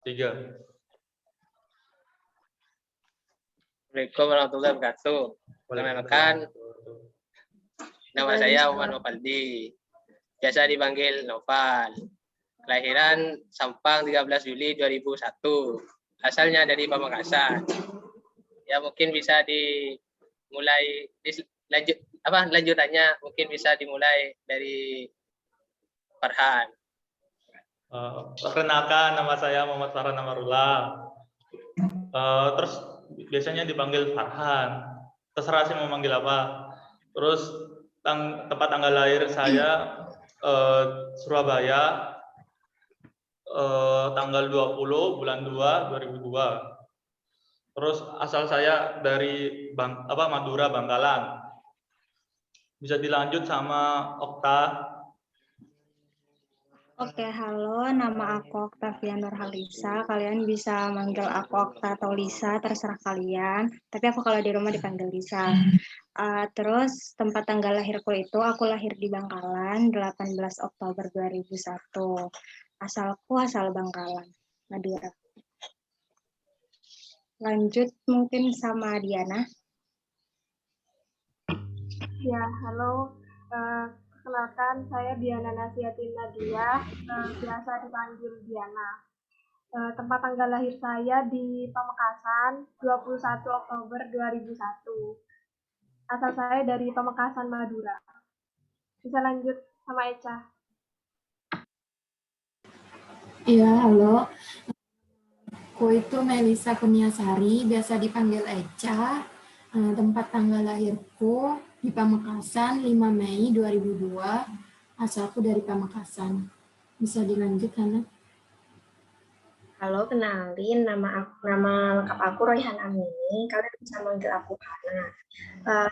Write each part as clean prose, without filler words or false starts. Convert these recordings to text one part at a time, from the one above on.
3. Assalamualaikum warahmatullahi wabarakatuh. Perkenalkan, nama saya Umar Nopaldi. Biasa dipanggil Noval. Kelahiran Sampang 13 Juli 2001. Asalnya dari Pamekasan. Ya mungkin bisa dimulai lanjutannya mungkin bisa dimulai dari Farhan. Perkenalkan, nama saya Muhammad Farhan Amarullah. Terus biasanya dipanggil Farhan. Terserah sih mau manggil apa. Terus tempat tanggal lahir saya Surabaya, tanggal 20 bulan 2 2002. Terus asal saya dari Madura, Bangkalan. Bisa dilanjut sama Okta. Oke, halo, nama aku Octavia Nurhalisa. Kalian bisa manggil aku Okta atau Lisa, terserah kalian. Tapi aku kalau di rumah dipanggil Lisa. Terus tempat tanggal lahirku itu, aku lahir di Bangkalan, 18 Oktober 2001. Asalku asal Bangkalan, Madura. Lanjut mungkin sama Diana. Ya, halo. Perkenalkan, saya Diana Nasiatin Nadia, biasa dipanggil Diana. Tempat tanggal lahir saya di Pamekasan, 21 Oktober 2001. Asal saya dari Pamekasan, Madura. Bisa lanjut sama Eca. Iya, halo. Aku itu Melisa Kurniasari, biasa dipanggil Eca. Tempat tanggal lahirku di Pamekasan 5 Mei 2002. Asalku dari Pamekasan. Bisa dilanjut, Hana? Halo, kenalin nama lengkap aku Royhan Amini. Kalian bisa manggil aku Hana.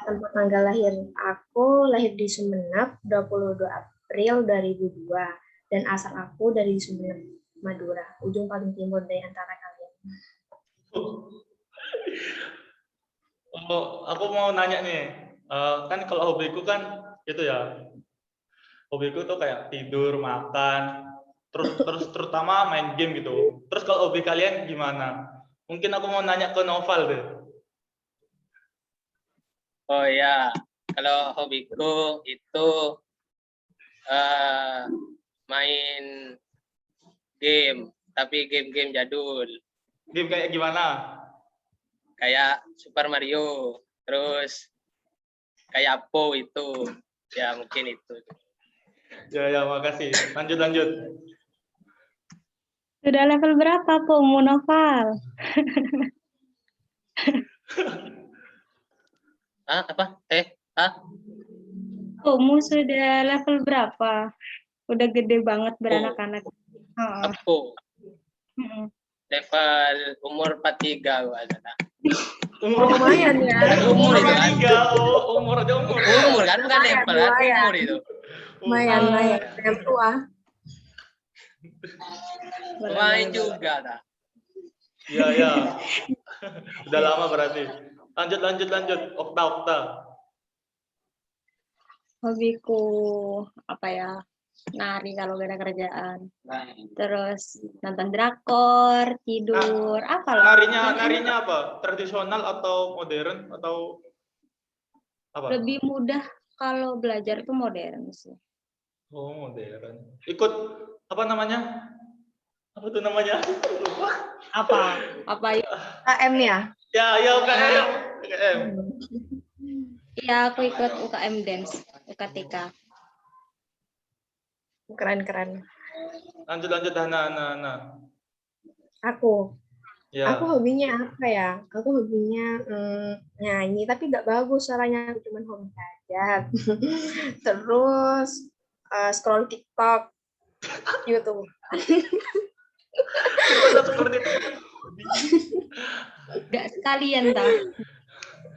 Tempat tanggal lahir aku lahir di Sumeneb 22 April 2002 dan asal aku dari Sumeneb, Madura, ujung paling timur dari antara kalian. Aku mau nanya nih, kan kalau hobiku kan itu ya, hobiku tuh kayak tidur, makan, terus terutama main game gitu. Terus kalau hobi kalian gimana? Mungkin aku mau nanya ke Noval deh. Oh ya, kalau hobiku itu main game, tapi game-game jadul. Game kayak gimana? Kayak Super Mario, terus kayak Po itu. Ya mungkin itu. Ya, makasih. Lanjut. Sudah level berapa, Pumu Noval? Apa? Pumu sudah level berapa? Udah gede banget beranak-anak. Aku level umur 43 Lumayan ya. Umur itu kan. Umur aja umur. Umur kan bukan level kan, umur itu. Lumayan. Yang tua. Lumayan juga dah. Iya. Udah lama berarti. Lanjut. Okta. Hobiku apa ya? Nari kalau gak ada kerjaan. Terus nonton drakor, tidur, apa lah? Narinya apa? Tradisional atau modern atau apa? Lebih mudah kalau belajar tuh modern sih. Oh, modern. Ikut apa namanya? Apa tuh namanya? Lupa. Apa yuk? KM ya? Ya, UKM. Iya, aku ikut UKM Dance, UKTK. Keren. Lanjut Hana. Aku Ya. hobinya apa ya? Aku hobinya nyanyi, tapi nggak bagus suaranya, cuma hobi aja. Terus scroll TikTok, YouTube. Nggak sekalian, tah.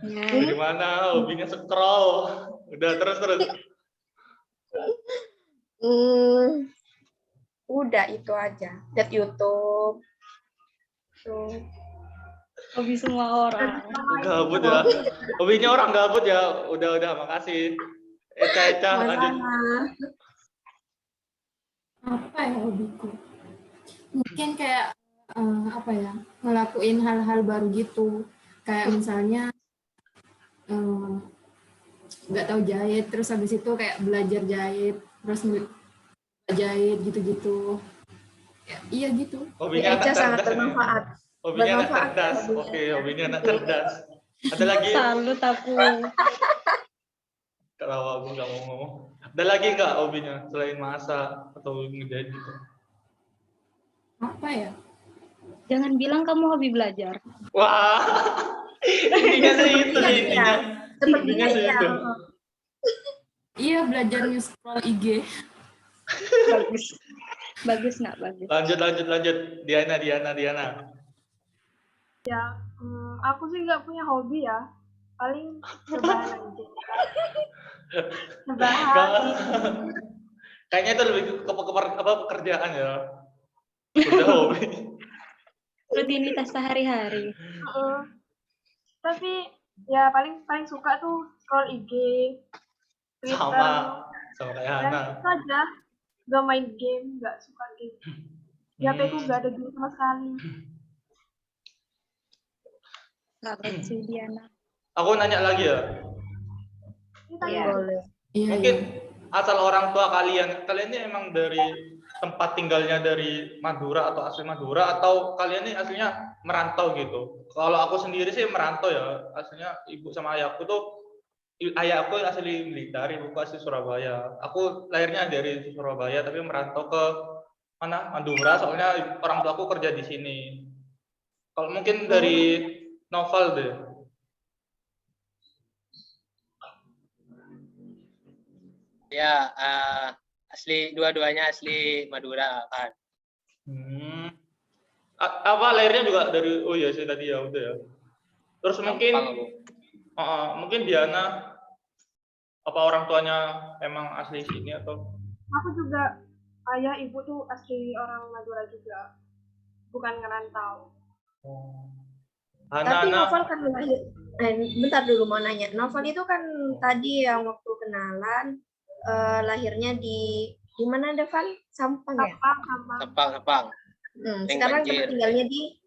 Ya. Gimana hobinya scroll? Udah terus. Udah itu aja. Lihat YouTube. Tuh. Hobi semua orang. Gabut ya. Hobinya orang gabut ya. Udah, makasih. Eca, lanjut. Apa ya hobiku? Mungkin kayak apa ya, ngelakuin hal-hal baru gitu. Kayak misalnya nggak tahu jahit, terus habis itu kayak belajar jahit, terus jahit gitu-gitu. Ya, iya gitu. Hobinya anak Eca sangat cerdas ini. bermanfaat. Hobinya anak Bermanfaat cerdas. ya, hobinya. Oke, hobinya anak cerdas. Ada lagi? Salut aku. Kalau aku nggak mau ngomong. Ada lagi nggak hobinya selain masak atau ngejahit gitu? Apa ya? Jangan bilang kamu hobi belajar. Wah, intinya sih itu Sepertinya sih iya. intinya. Sepertinya Intinya sih iya. itu. Iya, belajar nge-scroll IG. Bagus. Bagus, nak, bagus. Lanjut. Diana. Ya, aku sih nggak punya hobi ya. Paling rebahan aja. Rebahan. Kayaknya itu lebih ke pekerjaan ya. Udah hobi. Rutinitas sehari-hari. Tapi ya paling suka tuh scroll IG, Twitter. Sama kayak Ya, Hana. itu aja. Gak main game, gak suka game. Di HP ku gak ada game sama sekali. Salut sih Diana. Aku nanya lagi ya. Iya. Boleh. Iya, Mungkin iya. asal orang tua kalian ini emang dari tempat tinggalnya dari Madura atau asli Madura atau kalian ini aslinya merantau gitu? Kalau aku sendiri sih merantau ya, aslinya ibu sama ayahku tuh, ayahku asli Blitar, ibuku asli Surabaya. Aku lahirnya dari Surabaya tapi merantau ke mana? Madura, soalnya orang tuaku kerja di sini. Kalau mungkin dari Novel deh. Ya, asli dua-duanya asli Madura kan. Apa lahirnya juga dari, oh iya sih tadi ya udah ya. Terus mungkin mungkin Diana, apa orang tuanya emang asli sini atau? Aku juga, ayah ibu tuh asli orang Madura juga. Bukan ngerantau. Tapi Hana, Novel kan lahir. Bentar dulu mau nanya. Novel itu kan tadi yang waktu kenalan lahirnya di mana Devan? Sampang ya? Sampang. Sekarang tempat tinggalnya di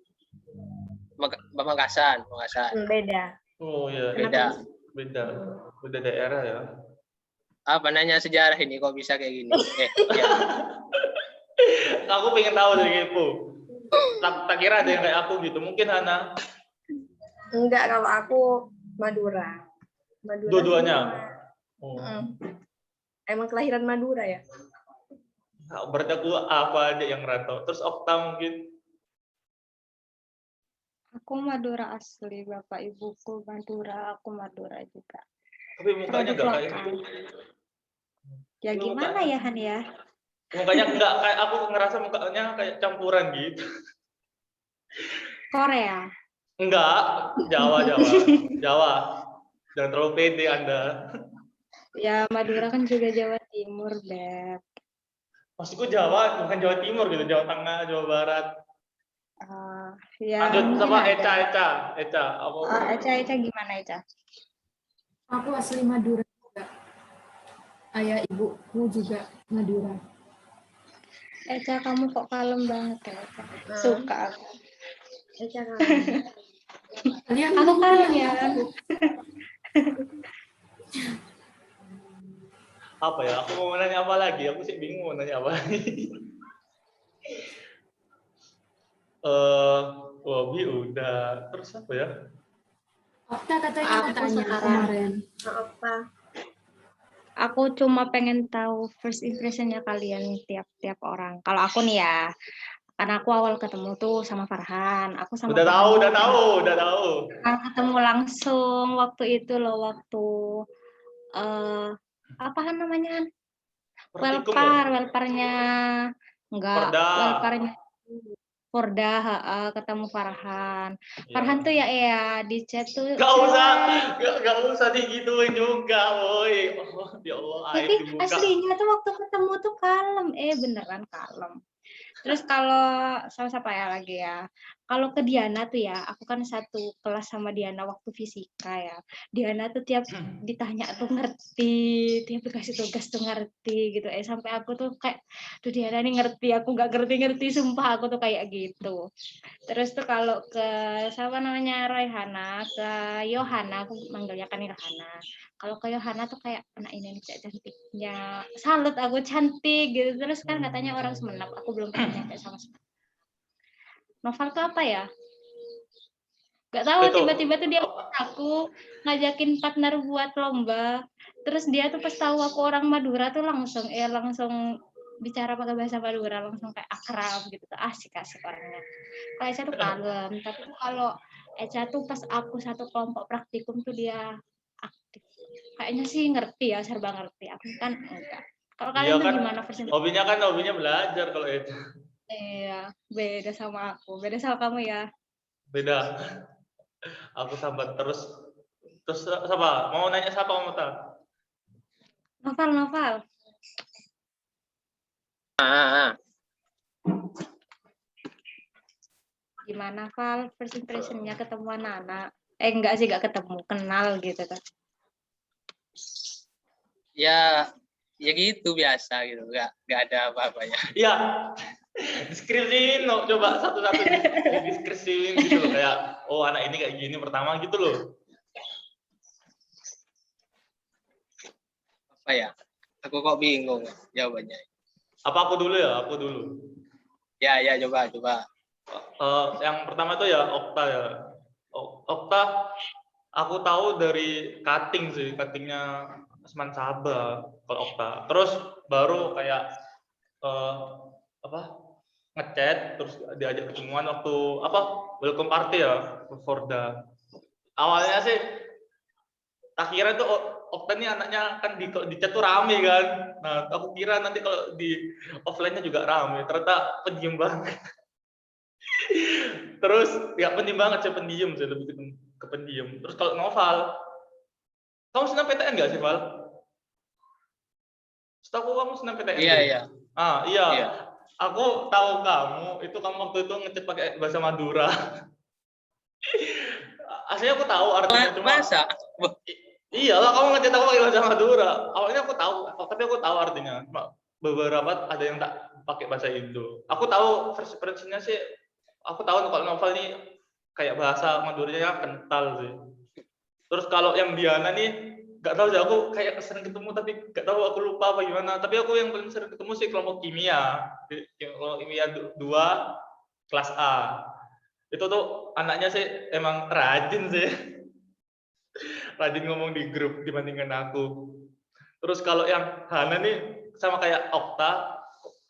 Pamekasan. beda. oh iya, beda daerah ya. Apa nanya sejarah ini kok bisa kayak gini? Ya. Aku pengen tahu dari kepo. Tak kira ada yang kayak aku gitu. Mungkin Hana. Enggak, kalau aku Madura. Dua-duanya. Emang kelahiran Madura ya? Berarti aku apa aja yang rantau. Terus Okta mungkin. Aku Madura asli, bapak ibuku Madura, aku Madura juga. Tapi mukanya enggak kayak. Ya gimana ya Han ya? Mukanya enggak kayak, aku ngerasa mukanya kayak campuran gitu. Korea. Enggak, Jawa. Jangan terlalu pede Anda. Ya Madura kan juga Jawa Timur, Beb. Maksudku Jawa, bukan Jawa Timur gitu, Jawa Tengah, Jawa Barat. Ya, lanjut sama Eca. Eca gimana Eca? Aku asli Madura juga. Ayah ibuku juga Madura. Eca, kamu kok kalem banget ya, Eca? Suka aku. Eca kalem. Kalian Aku kalem ya. Apa ya? Aku mau nanya apa lagi? Aku sih bingung mau nanya apa lagi. Hobi udah. Terus apa ya? Okta katanya mau Aku tanya sekarang. kemarin. Apa? Aku cuma pengen tahu first impression-nya kalian tiap orang. Kalau aku nih ya, karena aku awal ketemu tuh sama Farhan. Aku sama Udah Farhan tahu. ketemu langsung waktu itu loh, waktu apa namanya? Welparnya enggak, welparnya Porda, ketemu Farhan. Farhan tuh ya di chat tuh. Gak usah digituin juga, woi. Oh, ya Allah, Tapi aslinya tuh waktu ketemu tuh kalem, beneran kalem. Terus kalau sama siapa ya lagi ya? Kalau ke Diana tuh ya, aku kan satu kelas sama Diana waktu fisika ya. Diana tuh tiap ditanya tuh ngerti, tiap dikasih tugas tuh ngerti gitu. Sampai aku tuh kayak, tuh Diana nih ngerti, aku nggak ngerti-ngerti, sumpah aku tuh kayak gitu. Terus tuh kalau ke siapa namanya Royhana, ke Yohana, aku manggilnya kan Yohana. Kalau ke Yohana tuh kayak anak ini nih cantiknya, salut aku cantik gitu. Terus kan katanya orang Sumenep, aku belum pernah nyampe sama Sumenep. Novel tuh apa ya? Gak tahu, Itu tiba-tiba tuh dia aku ngajakin partner buat lomba. Terus dia tuh pas tahu aku orang Madura tuh langsung bicara pakai bahasa Madura, langsung kayak akrab gitu, asik-asik orangnya. Kalau Eca tuh kalem, tapi tuh kalau Eca tuh pas aku satu kelompok praktikum tuh dia aktif. Kayaknya sih ngerti ya, serba ngerti. Aku kan enggak. Kalau iya kalian tuh kan, gimana versi? hobinya belajar kalau itu. Iya, beda sama aku, beda sama kamu ya. Beda. Aku sambat terus. Terus siapa? Mau nanya siapa kamu tak? Novel. Ah, Gimana Val first impression-nya ketemu anak-anak? Enggak sih, enggak ketemu, kenal gitu kan. ya ya gitu biasa gitu, nggak ada apa-apanya. Iya. Deskripsiin no, coba satu-satu deskripsiin gitu loh, kayak oh anak ini kayak gini pertama gitu loh. Apa ya? Aku kok bingung jawabannya. Apa aku dulu ya? Aku dulu. Ya coba. Yang pertama itu ya Okta ya. Okta aku tahu dari cutting sih, cuttingnya Asman Sabah kalau Okta. Terus baru kayak apa ngechat, terus diajak ketemuan waktu apa welcome party ya Forda. Awalnya sih tak kira tuh Okta nih anaknya kan di chat tuh rame kan. Nah aku kira nanti kalau di offline-nya juga rame, ternyata pendiam banget. Terus ya pendiam banget sih, pendiam sih, lebih ke pendiam. Terus kalau Noval, kamu senang PTN nggak sih Val? Setahu kamu senang PTN deh. Iya. Iya. Iya. Aku tahu kamu waktu itu ngechat pakai bahasa Madura. Aslinya aku tahu artinya, cuma Masa? iyalah kamu ngechat aku pakai bahasa Madura. Awalnya aku tahu, tapi aku tahu artinya. Cuma beberapa ada yang tak pakai bahasa Indo. Aku tahu versinya sih. Aku tahu kalau novel nih kayak bahasa Maduranya kental sih. Terus kalau yang Diana nih nggak tahu sih, aku kayak sering ketemu tapi nggak tahu, aku lupa apa gimana. Tapi aku yang paling sering ketemu sih kelompok kimia. Kelompok kimia 2 kelas A. Itu tuh anaknya sih emang rajin sih. Rajin ngomong di grup dibandingkan aku. Terus kalau yang Hana nih sama kayak Okta,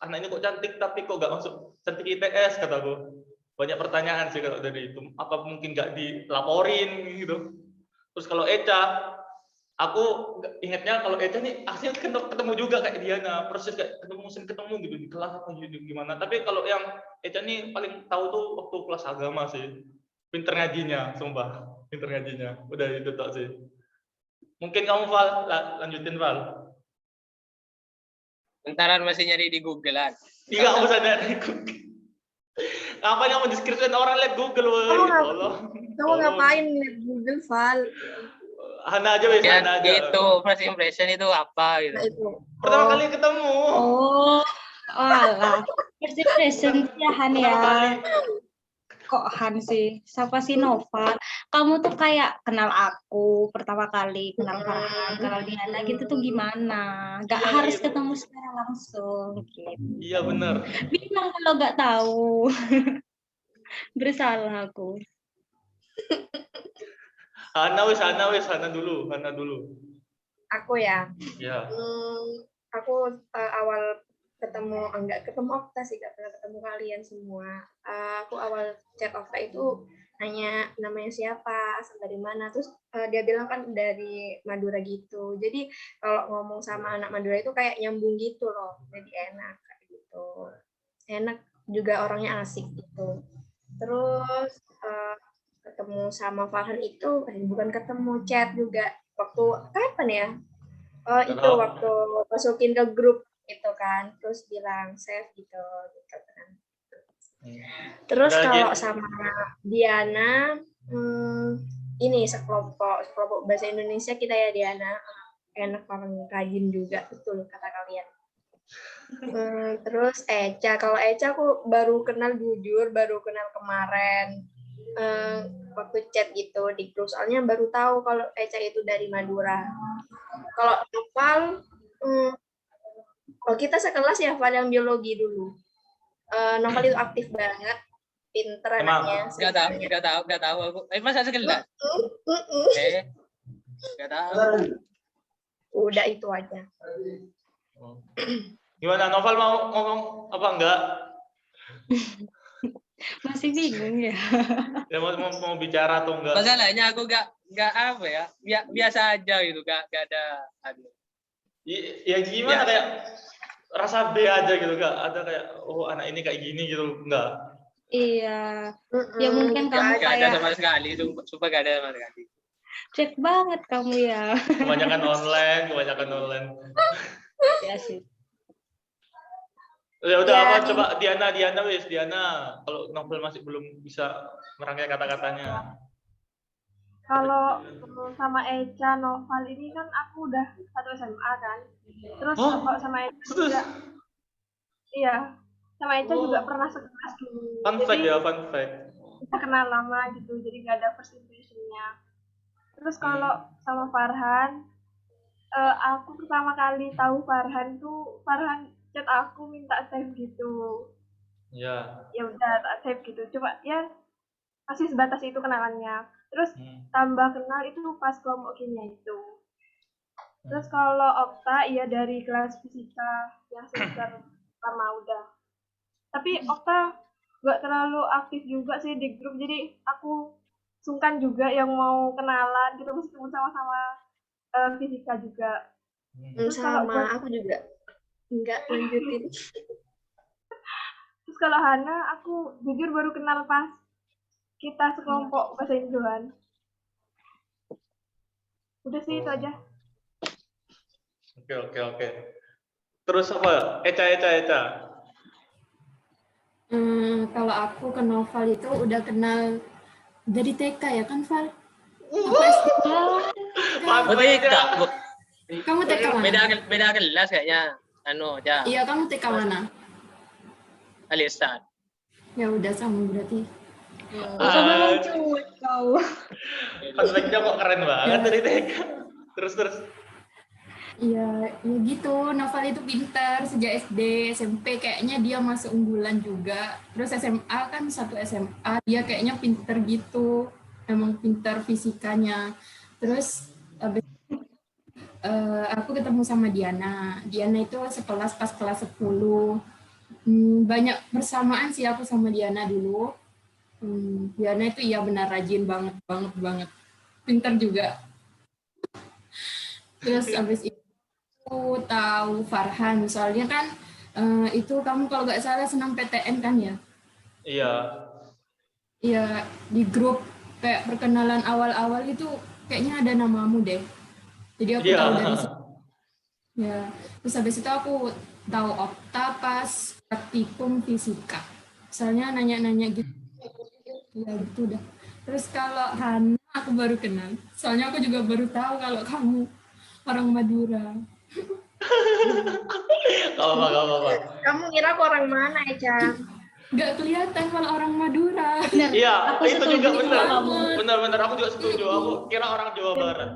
anaknya kok cantik tapi kok nggak masuk cantik ITS kataku. Banyak pertanyaan sih kalau dari itu. Apa mungkin nggak dilaporin gitu. Terus kalau Eca, aku ingatnya kalau Eca nih aslinya ketemu juga kayak Diana, proses kayak ketemu gitu di kelas apa gitu gimana. Tapi kalau yang Eca nih paling tahu tuh waktu kelas agama sih. Pinter ngajinya, sumpah. Pinter ngajinya. Udah itu tak sih. Mungkin kamu Val, lanjutin Val. Bentaran masih nyari di Google-an. Iya, nggak usah dari Google. Ngapain kamu deskripsiin orang lihat Google, woy. Kamu ngapain lihat Google, Val? Hana aja wes, Ya Hana aja. gitu, first impression itu apa gitu. Nah, itu. Pertama kali ketemu. Oh, alah. First impression ya Han ya. Pertama kali. Kok Han sih? Siapa sih Nova? Kamu tuh kayak kenal aku pertama kali, kenal Farhan, kenal Diana gitu tuh gimana? Gak Iya, harus gitu. ketemu secara langsung gitu. Iya benar. Bilang kalau nggak tahu. Bersalah aku. Hana dulu. Aku ya. Ya. Aku awal enggak ketemu Okta sih, enggak pernah ketemu kalian semua. Aku awal chat Okta itu nanya namanya siapa, asal dari mana, terus dia bilang kan dari Madura gitu. Jadi kalau ngomong sama anak Madura itu kayak nyambung gitu loh, jadi enak kayak gitu. Enak juga, orangnya asik gitu. Terus ketemu sama Farhan itu bukan ketemu, chat juga waktu kapan ya? Itu waktu masukin ke grup itu kan, terus bilang save gitu kan. Terus Ada kalau lagi? sama Diana, ini sekelompok bahasa Indonesia kita ya Diana, enak orang rajin juga, betul kata kalian. Terus Eca, kalau Eca aku baru kenal kemarin waktu chat gitu di grup, soalnya baru tahu kalau Eca itu dari Madura. Kalau Noval, oh kita sekelas ya Val yang biologi dulu. Noval itu aktif banget, pinter Emang? anaknya. Nggak tahu aku. Masa sekelas? Nggak tahu. Udah itu aja. Gimana, Noval mau ngomong apa enggak? Masih bingung ya. Ya mau bicara atau enggak? Masalahnya aku nggak apa ya, biasa aja gitu, nggak ada. Ya gimana, kayak rasa B aja gitu, Kak. Ada kayak, oh anak ini kayak gini gitu, enggak? Iya. Ya mungkin kamu Nggak ada kayak sama sekali, sumpah nggak ada sama sekali. cek banget kamu ya. Kebanyakan online. Ya sih. Ya udah, Ya. apa coba Diana wis, Diana. Kalau Novel masih belum bisa merangkai kata-katanya. Kalau sama Eca, Noval ini kan aku udah satu SMA kan. Terus kalau sama Eca juga, iya, sama Eca juga pernah sekelas dulu. Fun fact ya, fun fact. Kita kenal lama gitu, jadi nggak ada first impression-nya. Terus kalau sama Farhan, aku pertama kali tahu Farhan chat aku minta save gitu. Ya. Ya udah tak save gitu. Coba ya masih sebatas itu kenalannya. Terus tambah kenal itu pas kelompok kimia itu. Terus kalau Okta ya dari kelas fisika yang semester pertama udah. Tapi Okta nggak terlalu aktif juga sih di grup, jadi aku sungkan juga yang mau kenalan gitu meskipun sama-sama fisika juga. Terus kalau buat Sama aku juga nggak lanjutin. Terus kalau Hana, aku jujur baru kenal pas kita sekelompok bahasa Indoan. Udah sih itu aja. Oke. Terus apa? Eca. Kalau aku ke Noval itu udah kenal dari TK ya kan, Val? Apa SD? Oh, TK. Kamu TK mana? Beda kelas kayaknya. Aja. Iya, kamu TK mana? Alisan. Ya udah sama berarti. Memang cuek kau. Fun fact-nya kok keren banget dari TK. Terus. Iya, ya gitu. Noval itu pintar sejak SD, SMP kayaknya dia masuk unggulan juga. Terus SMA kan satu SMA, dia kayaknya pintar gitu. Emang pintar fisikanya. Terus abis, aku ketemu sama Diana. Diana itu sekelas pas kelas 10. Banyak bersamaan sih aku sama Diana dulu. Diana itu iya benar rajin banget. Pintar juga. Terus abis itu aku tahu Farhan, soalnya kan itu kamu kalau nggak salah senam PTN kan ya? Iya. Iya, di grup kayak perkenalan awal-awal itu kayaknya ada namamu deh. Jadi aku tahu dari situ. Ya, terus habis itu aku tahu Okta pas praktikum fisika. Soalnya nanya-nanya gitu. Ya gitu dah. Terus kalau Hana aku baru kenal. Soalnya aku juga baru tahu kalau kamu orang Madura. Gak apa-apa. Kamu kira aku orang mana, Eca? Nggak kelihatan kalau orang Madura. Iya, Aku itu juga setuju benar. sama kamu. Benar, aku juga setuju. Aku kira orang Jawa Barat.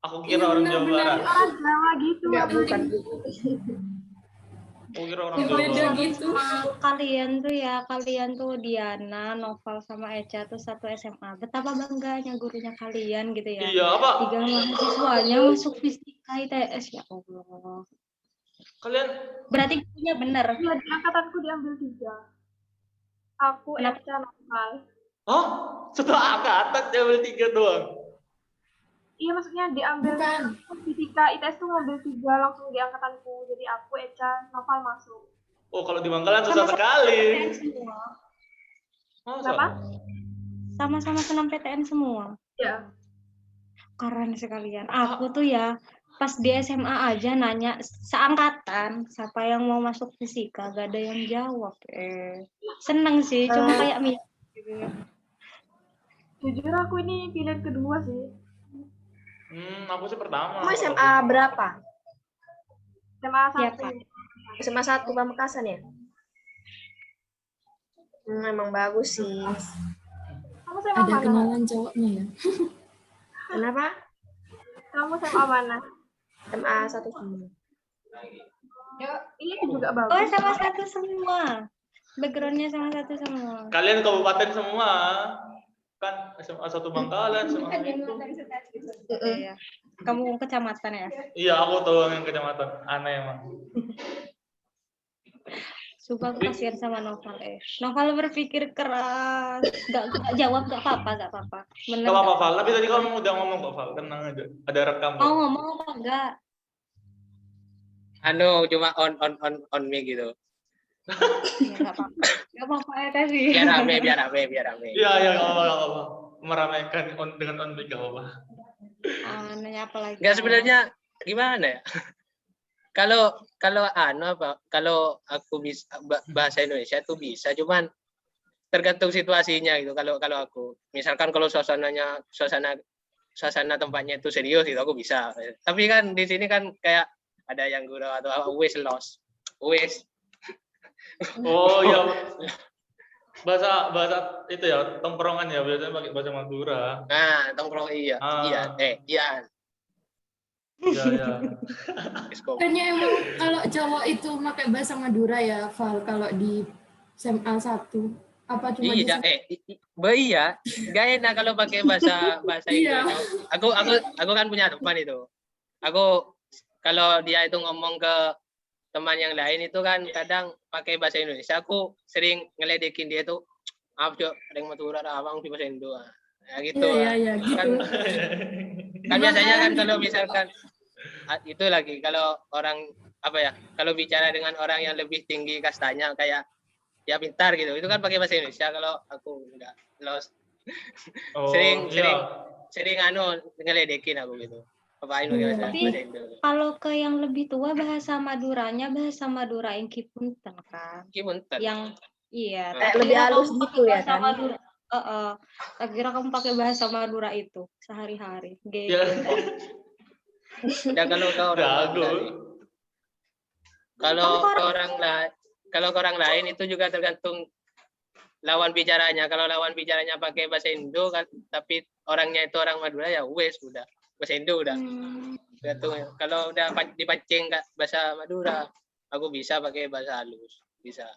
Aku kira Iya, orang benar, Jawa benar. Barat. Orang Jawa gitu. Nggak, bukan. Aku kira orang Yang Jawa beda Barat. gitu. Kalian tuh Diana, Noval sama Eca tuh satu SMA. Betapa bangganya gurunya kalian gitu ya. Iya, apa? 3 mahasiswanya masuk fisika ITS, ya Allah. Kalian Berarti gurunya bener. Iya, di angkatanku diambil 3. Aku, Kenapa? Eca, Noval. satu angkatan diambil 3 doang. Iya, maksudnya diambil Bukan. fisika ITS tuh ngambil 3 langsung di angkatanku. Jadi aku, Eca, Noval masuk. Oh, kalau di Bangkalan susah sekali. PTN semua. Masa? Kenapa? Sama-sama senam PTN semua. Iya. Keren sekalian. Aku tuh ya pas di SMA aja nanya seangkatan siapa yang mau masuk fisika, gak ada yang jawab. Seneng sih, cuma kayak gitu ya. Jujur aku ini pilihan kedua sih. Aku sih pertama. Kamu SMA berapa? SMA Iya, 1. Kak. SMA 1 Pamekasan ya? Emang bagus sih. Kamu SMA Ada mana? kenalan cowoknya ya. Kenapa? Kamu SMA mana? SMA 1 semua. Iya juga Oh, bagus. sama satu semua. Backgroundnya sama satu semua. Kalian kabupaten semua. Kan SMA 1 Bangkalan, SMA itu. Iya. Kamu kecamatan ya? Iya, aku tahu yang kecamatan. Aneh emang. Sumpah aku kasihan sama Noval. Noval berpikir keras. Gak jawab, gak apa-apa. Bener Gak apa-apa, nggak? Val. Tapi tadi kamu udah ngomong kok, Val. Tenang aja. Ada rekam kok. Mau ngomong apa enggak? Cuma on mic gitu. Ya gak apa-apa. Gak apa-apa ya tadi. Biar rame. Iya, gak apa-apa. Meramaikan dengan on mic gak apa-apa. Nanya apa lagi? Enggak, sebenarnya gimana ya? Kalau aku bisa bahasa Indonesia tuh bisa, cuman tergantung situasinya gitu. Kalau aku, misalkan kalau suasana tempatnya itu serius gitu, aku bisa. Tapi kan di sini kan kayak ada yang gurau atau always lost. Oh iya. Bahasa itu ya, tongkrongan ya, biasanya pakai bahasa Madura. Nah, tongkrong iya. Ah. Iya. Iya. Kayaknya emang kalau cowok itu pakai bahasa Madura ya, Val, kalau di SMA 1. Apa cuma Iya, iya. Gak enak kalau pakai bahasa Iya. Indonesia. Aku kan punya teman itu. Aku kalau dia itu ngomong ke teman yang lain itu kan kadang pakai bahasa Indonesia, aku sering ngeledekin dia tuh, "Maaf, Cok, ring Madura abang di bahasa Indo." Ya gitu. Iya, gitu. Kan biasanya kan kalau misalkan itu lagi kalau orang kalau bicara dengan orang yang lebih tinggi kastanya kayak ya pintar gitu, itu kan pakai bahasa Indonesia. Kalau aku enggak lost. Sering ngeledekin aku gitu. Apain pakai bahasa Indo. Kalau ke yang lebih tua bahasa Maduranya bahasa Madura yang Kipunten kan. Kipunten. Yang iya, lebih halus gitu ya kan. Tak kira kamu pakai bahasa Madura itu sehari-hari. Ya. Ya kalau ke orang lain itu juga tergantung lawan bicaranya. Kalau lawan bicaranya pakai bahasa Indo kan, tapi orangnya itu orang Madura ya wes udah bahasa Indo udah. Tergantung. Kalau udah dipancing bahasa Madura, aku bisa pakai bahasa halus, bisa.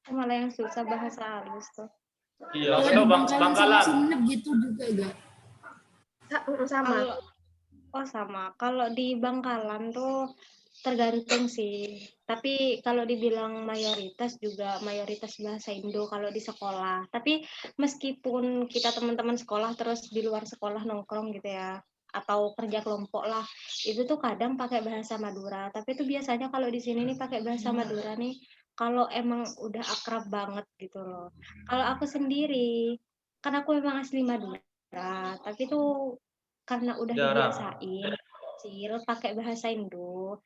Malah yang susah bahasa halus tuh. Iya, Kalau Bangkalan. Sumeneb gitu juga enggak? Sama. Sama. Kalau di Bangkalan tuh tergantung sih. Tapi kalau dibilang mayoritas juga mayoritas bahasa Indo kalau di sekolah. Tapi meskipun kita teman-teman sekolah terus di luar sekolah nongkrong gitu ya, atau kerja kelompok lah, itu tuh kadang pakai bahasa Madura. Tapi itu biasanya kalau di sini nih pakai bahasa Madura nih kalau emang udah akrab banget gitu loh. Kalau aku sendiri, kan aku memang asli Madura, tapi tuh karena udah dibiasain pakai bahasa Indo.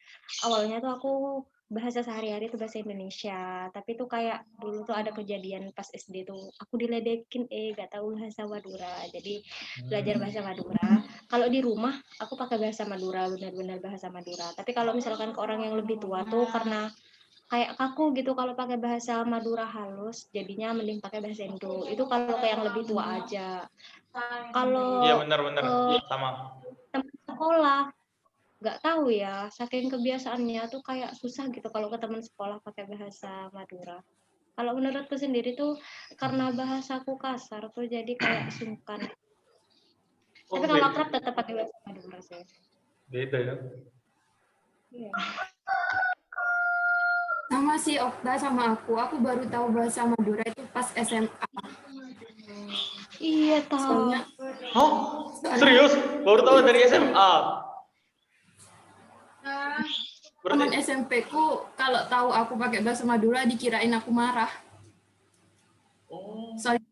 Awalnya tuh aku bahasa sehari-hari tuh bahasa Indonesia, tapi tuh kayak dulu tuh ada kejadian pas SD tuh aku diledekin gak tahu bahasa Madura, jadi belajar bahasa Madura. Kalau di rumah aku pakai bahasa Madura, benar-benar bahasa Madura. Tapi kalau misalkan ke orang yang lebih tua tuh karena kayak kaku gitu kalau pakai bahasa Madura halus, jadinya mending pakai bahasa Indo. Itu kalau ke yang lebih tua aja. Kalau iya benar-benar sama. Teman sekolah nggak tahu ya, saking kebiasaannya tuh kayak susah gitu kalau ke teman sekolah pakai bahasa Madura. Kalau menurutku sendiri tuh karena bahasaku kasar tuh jadi kayak sungkan. Tapi kalau akrab tetap pakai bahasa Madura sih. Beda ya. Iya. Sama si Okta sama aku baru tahu bahasa Madura itu pas SMA. Iya tahu. Serius? Baru tahu dari SMA? Teman SMP ku kalau tahu aku pakai bahasa Madura dikirain aku marah. Soalnya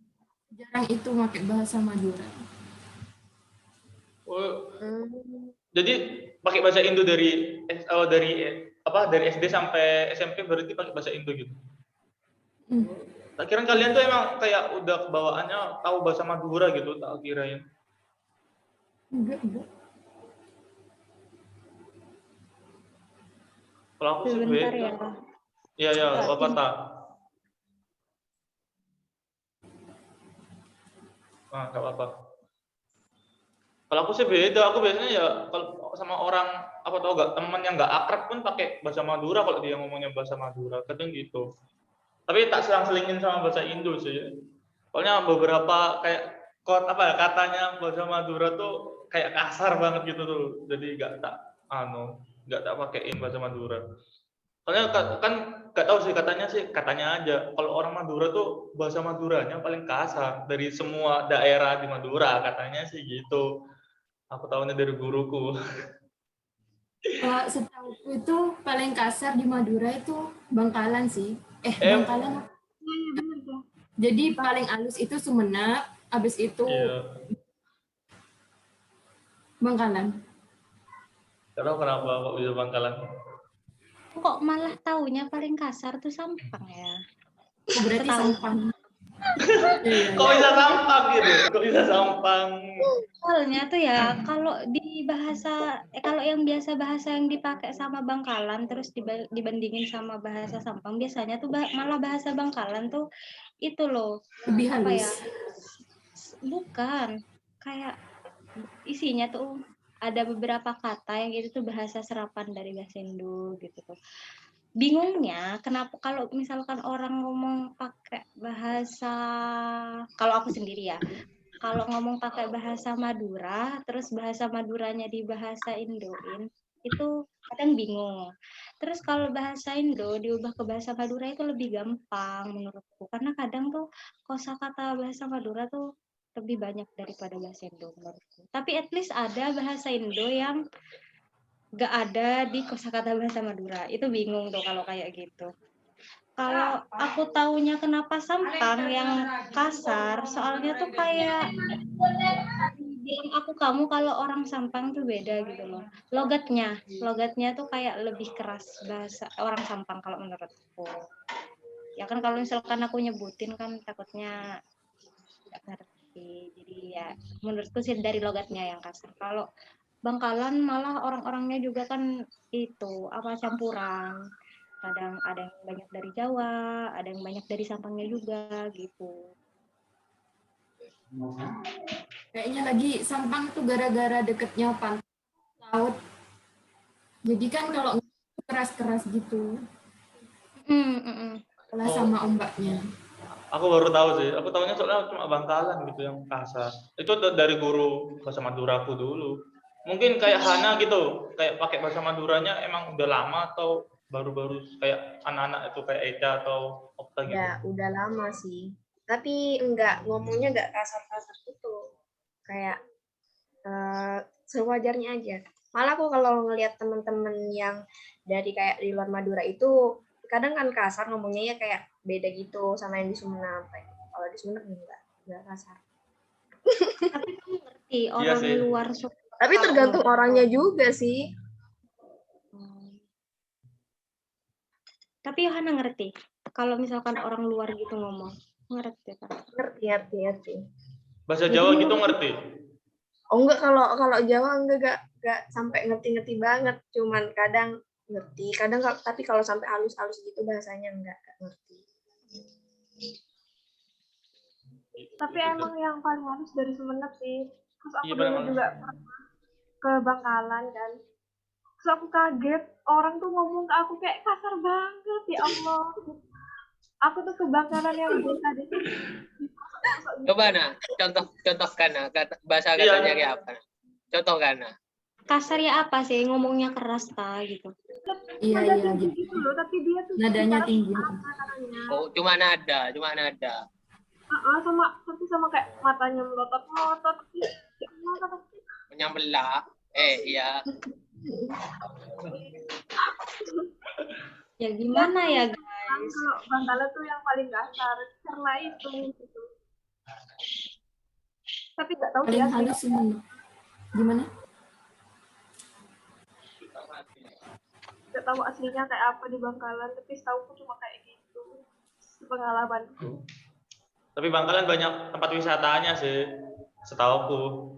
jarang itu pakai bahasa Madura. Oh, Hmm. jadi pakai bahasa Indo dari dari SD sampai SMP berarti pakai bahasa Indo gitu. Tak kira kalian tuh emang kayak udah kebawaannya tahu bahasa Madura gitu, tak kirain. Enggak. Kalau aku sih Sebentar beda. ya. Iya ya, apa tak? Nah, nggak apa-apa. Kalau aku sih beda, aku biasanya ya kalau sama orang apa tau gak teman yang nggak akrab pun pakai bahasa Madura kalau dia ngomongnya bahasa Madura, kadang gitu. Tapi tak selang-selingin sama bahasa Indo sih. Soalnya beberapa kayak katanya bahasa Madura tuh kayak kasar banget gitu tuh. Jadi nggak tak pakein bahasa Madura. Soalnya kan nggak tahu sih katanya aja kalau orang Madura tuh bahasa Maduranya paling kasar dari semua daerah di Madura katanya sih gitu. Aku tahunya dari guruku. Setahu itu paling kasar di Madura itu Bangkalan sih. Bangkalan. Iya bener tuh. Jadi paling halus itu Sumenep, habis itu Iya. Bangkalan. Kenapa kok bisa Bangkalan? Kok malah taunya paling kasar tuh Sampang ya? Berarti Setahu. Sampang. Kok bisa Sampang gitu? Kok bisa Sampang? Soalnya tuh ya kalau di bahasa kalau yang biasa bahasa yang dipakai sama Bangkalan terus dibandingin sama bahasa Sampang biasanya tuh malah bahasa Bangkalan tuh itu loh Lebih apa ya? halus. Bukan kayak isinya tuh ada beberapa kata yang itu tuh bahasa serapan dari bahasa Indo gitu tuh. Bingungnya kenapa kalau misalkan orang ngomong pakai bahasa kalau aku sendiri ya kalau ngomong pakai bahasa Madura terus bahasa Maduranya di bahasa Indoin itu kadang bingung. Terus kalau bahasa Indo diubah ke bahasa Madura itu lebih gampang menurutku karena kadang tuh kosakata bahasa Madura tuh lebih banyak daripada bahasa Indo menurutku. Tapi at least ada bahasa Indo yang gak ada di kosakata bahasa Madura. Itu bingung tuh kalau kayak gitu. Kalau aku taunya kenapa Sampang yang kasar, soalnya tuh kayak bilang aku kamu kalau orang Sampang tuh beda gitu loh. Logatnya tuh kayak lebih keras bahasa orang Sampang kalau menurutku. Ya kan kalau misalkan aku nyebutin kan takutnya nggak ngerti. Jadi ya menurutku sih dari logatnya yang kasar. Kalau Bangkalan malah orang-orangnya juga kan itu apa campuran. Kadang ada yang banyak dari Jawa, ada yang banyak dari Sampangnya juga gitu. Kayaknya lagi Sampang tuh gara-gara deketnya pantai laut. Jadi kan kalau keras-keras gitu. Kalah sama ombaknya. Aku baru tahu sih. Aku tahunya soalnya cuma Bangkalan gitu yang kasar. Itu dari guru bahasa Maduraku dulu. Mungkin kayak Hana gitu, kayak pakai bahasa Maduranya emang udah lama atau baru-baru kayak anak-anak itu kayak Eca atau Okta gitu. Ya, udah lama sih. Tapi ngomongnya enggak kasar-kasar gitu. Kayak sewajarnya aja. Malah aku kalau ngelihat teman-teman yang dari kayak di luar Madura itu kadang kan kasar ngomongnya ya kayak beda gitu sama yang di Sumenep. Kalau di Sumenep enggak kasar. Tapi kamu ngerti orang luar suka. Tapi tergantung orangnya juga sih. Tapi Yohana ngerti kalau misalkan orang luar gitu ngomong. Ngerti kan? Ngerti. Bahasa Jawa gitu ngerti? Oh enggak, kalau Jawa enggak sampai ngerti-ngerti banget, cuman kadang ngerti, kadang tapi kalau sampai halus-halus gitu bahasanya enggak ngerti. Tapi emang yang paling halus dari Sumenep sih. Terus aku Iya, dulu juga pernah ke Bangkalan kan. Terus aku kaget, orang tuh ngomong ke aku kayak kasar banget, ya Allah. Aku tuh ke Bangkalan yang biasa deh. Coba nah, contohkan nah, bahasa katanya kayak apa? Contohkan nah. Kasar ya apa sih? Ngomongnya keras gitu. Nada tinggi gitu loh, tapi dia tuh nadanya tinggi. Oh, cuma nada. Sama kayak matanya melotot. Menyambelah. Iya. Ya gimana ya guys? Kalau Bangkalan tuh yang paling kasar karena itu gitu. Tapi nggak tahu paling halus Sumenep. Gimana? Gak tahu aslinya kayak apa di Bangkalan, tapi setahu cuma kayak gitu. Pengalamanku. Tapi Bangkalan banyak tempat wisatanya sih, setauku.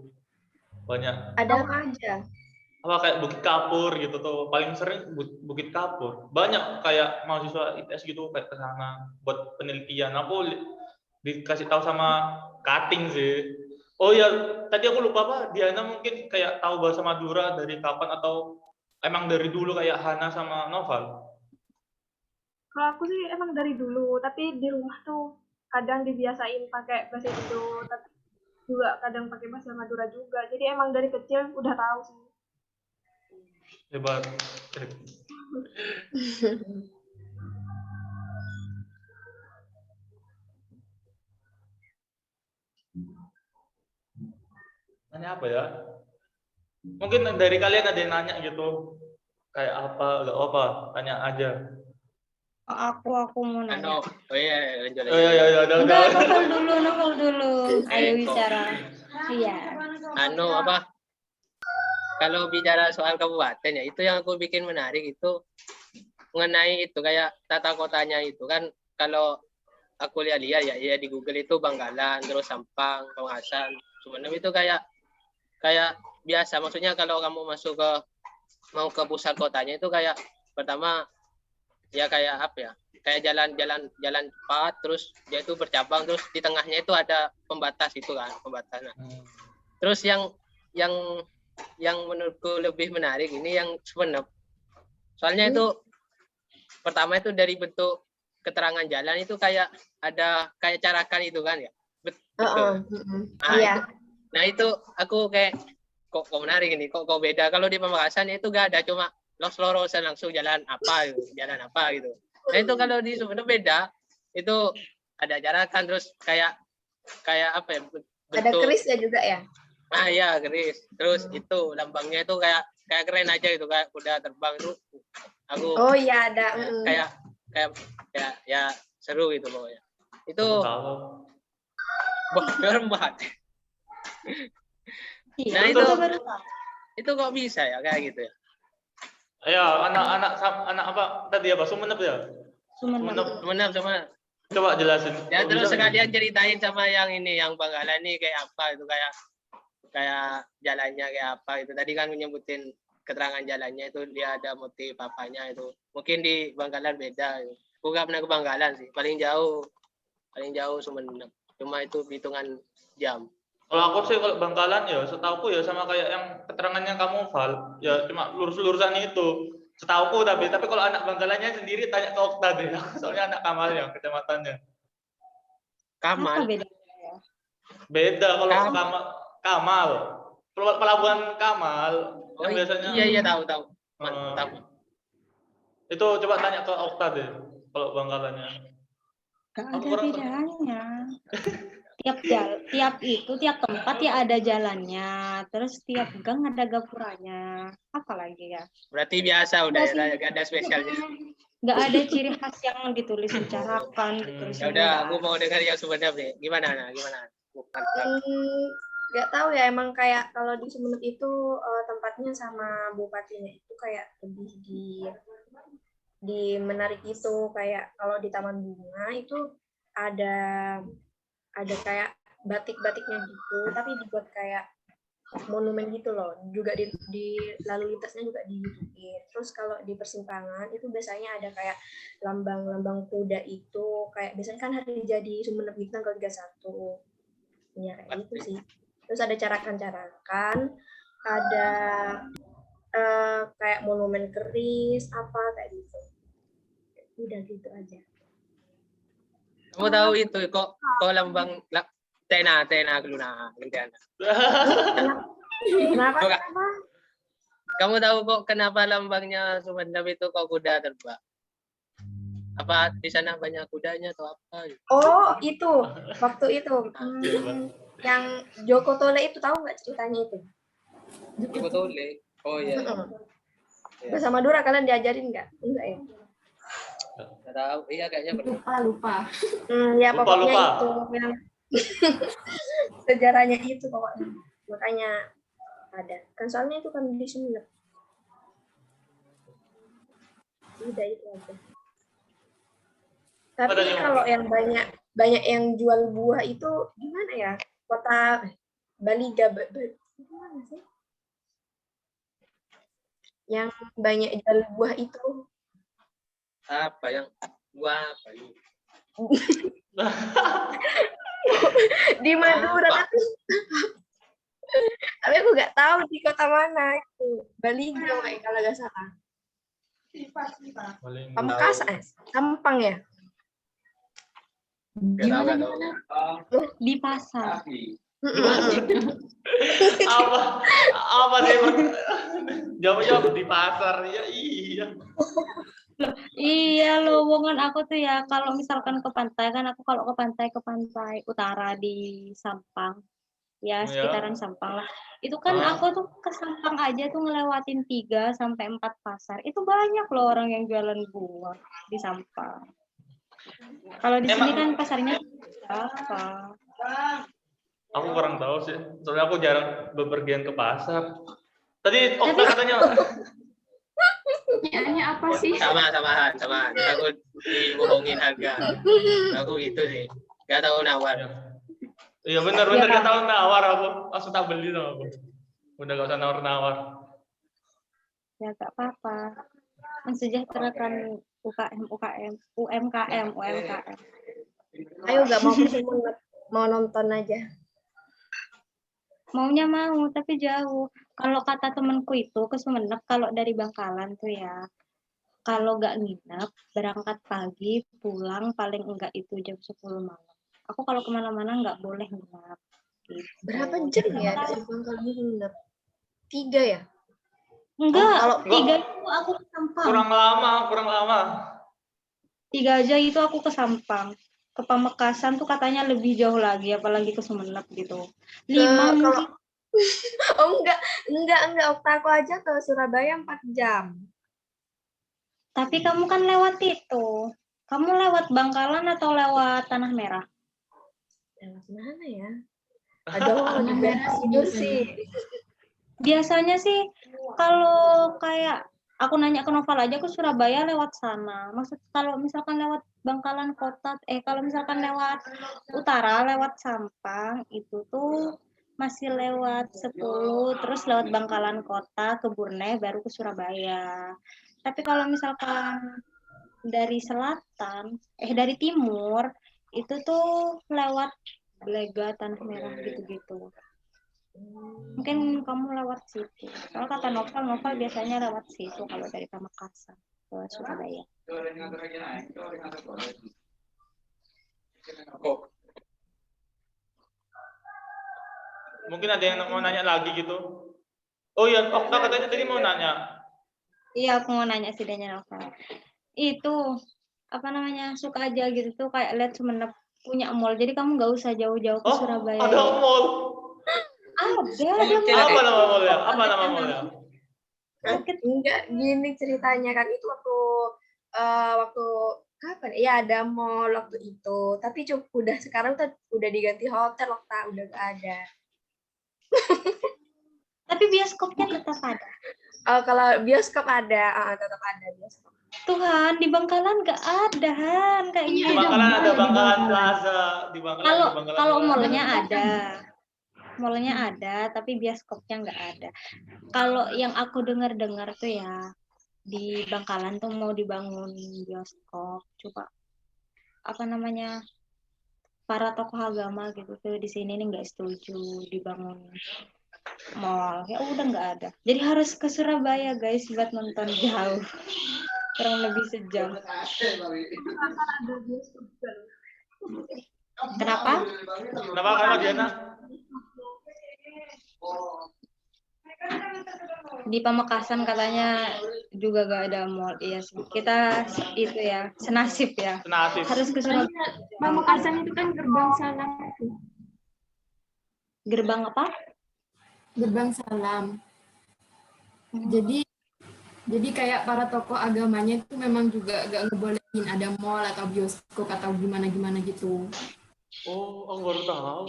Banyak. Ada apa aja? Apa kayak Bukit Kapur gitu tuh, paling sering Bukit Kapur. Banyak kayak mahasiswa ITS gitu kayak ke sana buat penelitian. Aku dikasih tahu sama Kating sih. Oh ya, tadi aku lupa apa, Diana mungkin kayak tahu bahasa Madura dari kapan atau emang dari dulu kayak Hana sama Noval? Kalau aku sih emang dari dulu, tapi di rumah tuh kadang dibiasain pakai bahasa Indo, tapi juga kadang pakai bahasa Madura juga. Jadi emang dari kecil udah tahu sih. Hebat. Nanya apa ya? Mungkin dari kalian ada yang nanya gitu. Kayak apa, gak apa, tanya aja. Aku mau nanya. Oh iya, lanjut. Udah. Enggak, novel dulu. Ayo bicara. Iya. Apa? Kalau bicara soal kabupaten ya, itu yang aku bikin menarik itu mengenai itu kayak tata kotanya itu kan. Kalau aku lihat-lihat ya di Google itu Bangkalan, terus Sampang, Kawangasan, Sumeneb itu kayak biasa. Maksudnya kalau kamu mau ke pusat kotanya itu kayak pertama ya kayak apa ya? Kayak jalan cepat, terus dia itu bercabang, terus di tengahnya itu ada pembatas itu kan, pembatasnya. Terus yang menurutku lebih menarik ini yang Sumeneb. Soalnya itu pertama itu dari bentuk keterangan jalan itu kayak ada kayak carakan itu kan ya. Betul. Iya. Nah itu aku kayak kok menarik ini, kok beda. Kalau di Pamekasan itu gak ada, cuma los-lorosan langsung jalan apa gitu. Nah itu kalau di Sumeneb beda, itu ada jarakan, terus kayak apa ya, bentuk, ada kerisnya juga ya. Ya keris, terus itu lambangnya itu kayak keren aja gitu, kayak kuda terbang itu. Aku iya ada. Kayak ya seru gitu pokoknya. Itu keren banget. Iya, Nah itu kok bisa ya kayak gitu ya? Ya, anak apa tadi apa? Sumeneb ya? Sumeneb. Coba jelasin. Ya terus sekalian ceritain sama yang ini, yang Bangkalan ini kayak apa itu, kayak jalannya kayak apa itu. Tadi kan menyebutin keterangan jalannya itu dia ada motif apanya itu. Mungkin di Bangkalan beda. Aku gak pernah ke Bangkalan sih. Paling jauh Sumeneb. Cuma itu hitungan jam. Kalau aku sih kalau Bangkalan ya, setauku ya sama kayak yang keterangannya kamu Val, ya cuma lurus-lurusan itu. Setauku tapi kalau anak Bangkalannya sendiri tanya ke Okta deh, soalnya anak Kamalnya, kecamatannya. Kamal? Apa bedanya? Beda kalau Kamal. Pelabuhan Kamal yang biasanya. Iya tahu. Mantap. Itu coba tanya ke Okta deh kalau Bangkalannya. Gak ada bedanya. Tiap tempat ya ada jalannya, terus tiap gang ada gapuranya. Apalagi ya? Berarti biasa udah ya, gak ada spesialnya. Gak ada ciri khas yang ditulis bicarakan. Ya udah, aku mau dengar yang Sumeneb nih. Gimana? Gak tahu ya, emang kayak kalau di Sumeneb itu tempatnya sama bupatinya itu kayak lebih di menarik itu. Kayak kalau di Taman Bunga itu ada kayak batik-batiknya gitu, tapi dibuat kayak monumen gitu loh. Juga di lalu lintasnya juga dihidupin. Terus kalau di persimpangan itu biasanya ada kayak lambang-lambang kuda itu, kayak biasanya kan hari jadi Sumeneb itu tanggal 31. Ya kayak gitu sih. Terus ada carakan-carakan, ada kayak monumen keris apa kayak gitu. Udah gitu aja. Kamu tahu itu kok lambang Tena Luna gantian. Kenapa? Kamu tahu kok kenapa lambangnya Sumeneb itu kok kuda terbang? Apa di sana banyak kudanya atau apa? Oh, itu waktu itu yang Joko Tole itu, tahu nggak ceritanya itu? Joko Tole. Oh iya. Bahasa Madura kalian diajarin nggak? Enggak ya? Nggak tahu. Iya kayaknya lupa. Ya pokoknya itu yang sejarahnya itu pokoknya. Makanya ada. Kan soalnya itu kan di Sumenep. Udah itu aja. Tapi Ada kalau yang banyak yang jual buah itu gimana ya? Kota Bali gimana sih? Yang banyak jual buah itu Apa yang buah apa ini? di Madura tapi aku nggak tahu di kota mana itu. Bali kayak kalau nggak salah. Pamekasan, Sampang ya? Gimana? Di pasar. Apa sih? Jawab di pasar ya, iya. Iya loh, hubungan aku tuh ya kalau misalkan ke pantai kan aku kalau ke pantai utara di Sampang. Ya, sekitaran Sampang lah. Itu kan aku tuh ke Sampang aja tuh ngelewatin 3 sampai 4 pasar. Itu banyak loh orang yang jualan buah di Sampang. Kalau di sini kan pasarnya apa? Aku kurang tahu sih. Soalnya aku jarang bepergian ke pasar. Tadi Okta katanya Pertanyaannya apa sih? Sama. Aku dibohongin harga. Aku gitu sih. Gak tahu nawar. iya benar gak tahu nawar aku. Langsung tak beli sama aku. Udah gak usah nawar-nawar. Ya gak apa-apa. Mensejahterakan UMKM. Ayo nggak mau ke Sumenep, mau nonton aja. Maunya mau, tapi jauh. Kalau kata temanku itu ke Sumenep, kalau dari Bangkalan tuh ya, kalau nggak nginep, berangkat pagi, pulang paling enggak itu jam 10 malam. Aku kalau kemana-mana nggak boleh nginep. Gitu. Berapa jam ya dari Bangkalan ke Sumenep? 3 ya? Enggak, kalau 3 itu aku ke Sampang. Kurang lama. 3 aja itu aku ke Sampang. Ke Pamekasan tuh katanya lebih jauh lagi, apalagi ke Sumenep gitu. 5 mungkin. Oh enggak, Okta aku aja ke Surabaya 4 jam. Tapi kamu kan lewat itu. Kamu lewat Bangkalan atau lewat Tanah Merah? Lewat mana ya? Aduh, lebih tidur sih. Biasanya sih kalau kayak aku nanya ke Noval aja ke Surabaya lewat sana. Maksud kalau misalkan lewat Bangkalan kota, kalau misalkan lewat utara lewat Sampang itu tuh masih lewat 10 terus lewat Bangkalan kota ke Burne baru ke Surabaya. Tapi kalau misalkan dari selatan dari timur itu tuh lewat Blega, Tanah Merah gitu-gitu. Mungkin kamu lewat situ. Kalau kata Novel biasanya lewat situ kalau dari Pamekasan ke Surabaya. Mungkin ada yang mau nanya lagi gitu. Oh iya, Okta katanya tadi mau nanya. Iya, aku mau nanya sih Danya Novel. Itu apa namanya suka aja gitu tuh kayak lihat Sumenep punya mall. Jadi kamu nggak usah jauh-jauh ke Surabaya. Ada mall. Ada. Apa nama mallnya? Enggak, gini ceritanya kan itu waktu kapan? Ya ada mall waktu itu, tapi udah sekarang udah diganti hotel, udah gak ada. Tapi bioskopnya tetap ada. Kalau bioskop ada, tetap ada bioskop. Tuhan, di Bangkalan nggak ada Han kayak Di gitu. Bangkalan ada Bangkalan Plaza. Kalau mallnya ada. Mallnya ada, tapi bioskopnya nggak ada. Kalau yang aku dengar tuh ya di Bangkalan tuh mau dibangun bioskop. Coba apa namanya para tokoh agama gitu tuh di sini nih nggak setuju dibangun mall. Ya udah nggak ada. Jadi harus ke Surabaya guys buat nonton jauh. Kurang lebih sejam. Kenapa? Kenapa Kak Diana? Di Pamekasan katanya juga gak ada mall. Iya sih. Kita itu ya senasib ya. Harus ke Surabaya. Pamekasan itu kan gerbang salam. Gerbang apa? Gerbang salam. Jadi kayak para tokoh agamanya itu memang juga gak ngebolehin ada mall atau bioskop atau gimana gitu. Oh, aku baru tahu.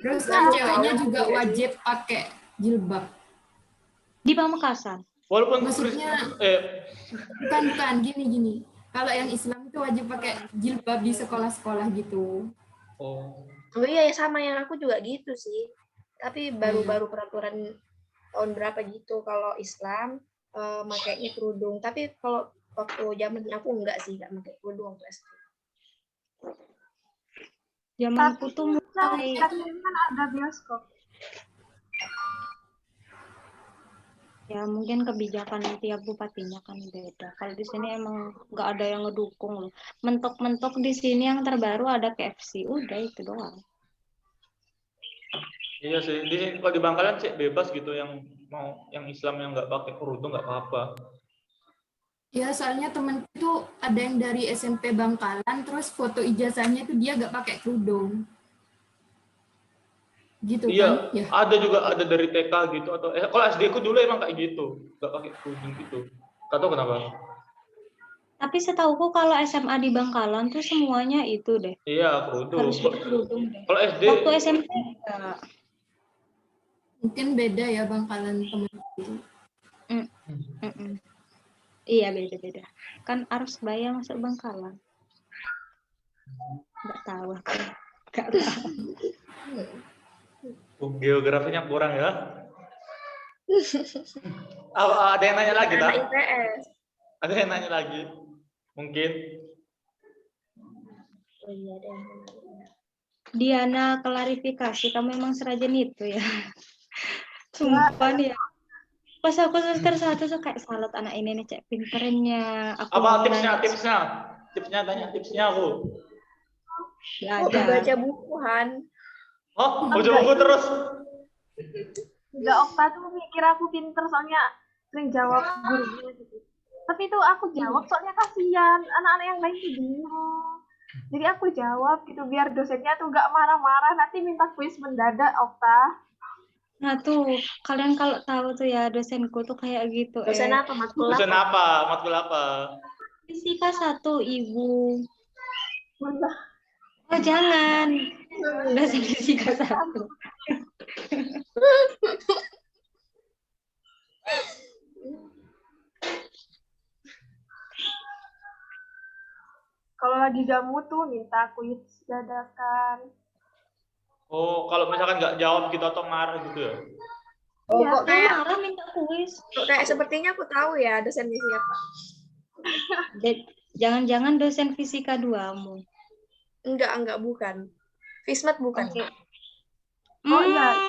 Terus kan ceweknya juga wajib pakai jilbab. Di Pamekasan. Walaupun Maksudnya bukan gini. Kalau yang Islam itu wajib pakai jilbab di sekolah-sekolah gitu. Oh. Oh iya, sama yang aku juga gitu sih. Tapi baru-baru peraturan tahun berapa gitu kalau Islam makainya kerudung. Tapi kalau waktu zaman aku enggak pakai kerudung waktu SD. Zamanku tuh mulai kan ada bioskop. ya mungkin kebijakan tiap bupatinya kan beda. Kalau di sini emang nggak ada yang ngedukung loh. Mentok-mentok di sini yang terbaru ada KFC, udah itu doang. Iya sih, kalau di Bangkalan sih bebas gitu, yang mau yang Islam yang nggak pakai kerudung nggak apa-apa. Ya, soalnya temen itu ada yang dari SMP Bangkalan, terus foto ijazahnya itu dia gak pakai kerudung. Gitu Iya, kan? Ya. ada dari TK gitu, atau kalau SD ku dulu emang kayak gitu, nggak pakai kerudung gitu. Nggak tahu kenapa. Tapi setauku kalau SMA di Bangkalan tuh semuanya itu deh. Iya, kerudung. Harus pakai kerudung deh. Kalau SD Waktu SMP enggak. Mungkin beda ya Bangkalan temen itu. Iya beda-beda. Kan harus bayar masuk Bangkalan. Nggak tahu aku. Nggak tahu. geografinya kurang ya. Ada yang nanya lagi, tak? IPS. Ada yang nanya lagi? Mungkin. Oh iya, ada yang Diana, klarifikasi, kamu emang serajin itu ya? Sumpah nih ya. Pas aku semester 1 tuh kayak salut anak ini nih, cek pinternya. Aku Apa mau nanya. tipsnya tanya tipsnya aku. Belajar. baca buku, Han. Oh, baca buku terus. Enggak, Okta tuh mikir aku pinter soalnya sering jawab gurunya gitu. Tapi itu aku jawab soalnya kasihan anak-anak yang lain tuh bingung. Jadi aku jawab gitu biar dosennya tuh gak marah-marah, nanti minta kuis mendadak, Okta. Nah tuh, kalian kalau tahu tuh ya dosenku tuh kayak gitu. Dosen apa, matkul Dosen apa? matkul apa? Fisika 1, Ibu. Bener. Oh jangan, dosen fisika 1. Kalau lagi gak tuh minta kuis dadakan. Oh, kalau misalkan nggak jawab gitu atau marah gitu ya? Oh, Iya, kok kayak Marah minta kuis. sepertinya aku tahu ya dosennya siapa. Jangan-jangan dosen fisika 2-mu. Enggak, bukan. Fismat bukan. Oke. Oh iya.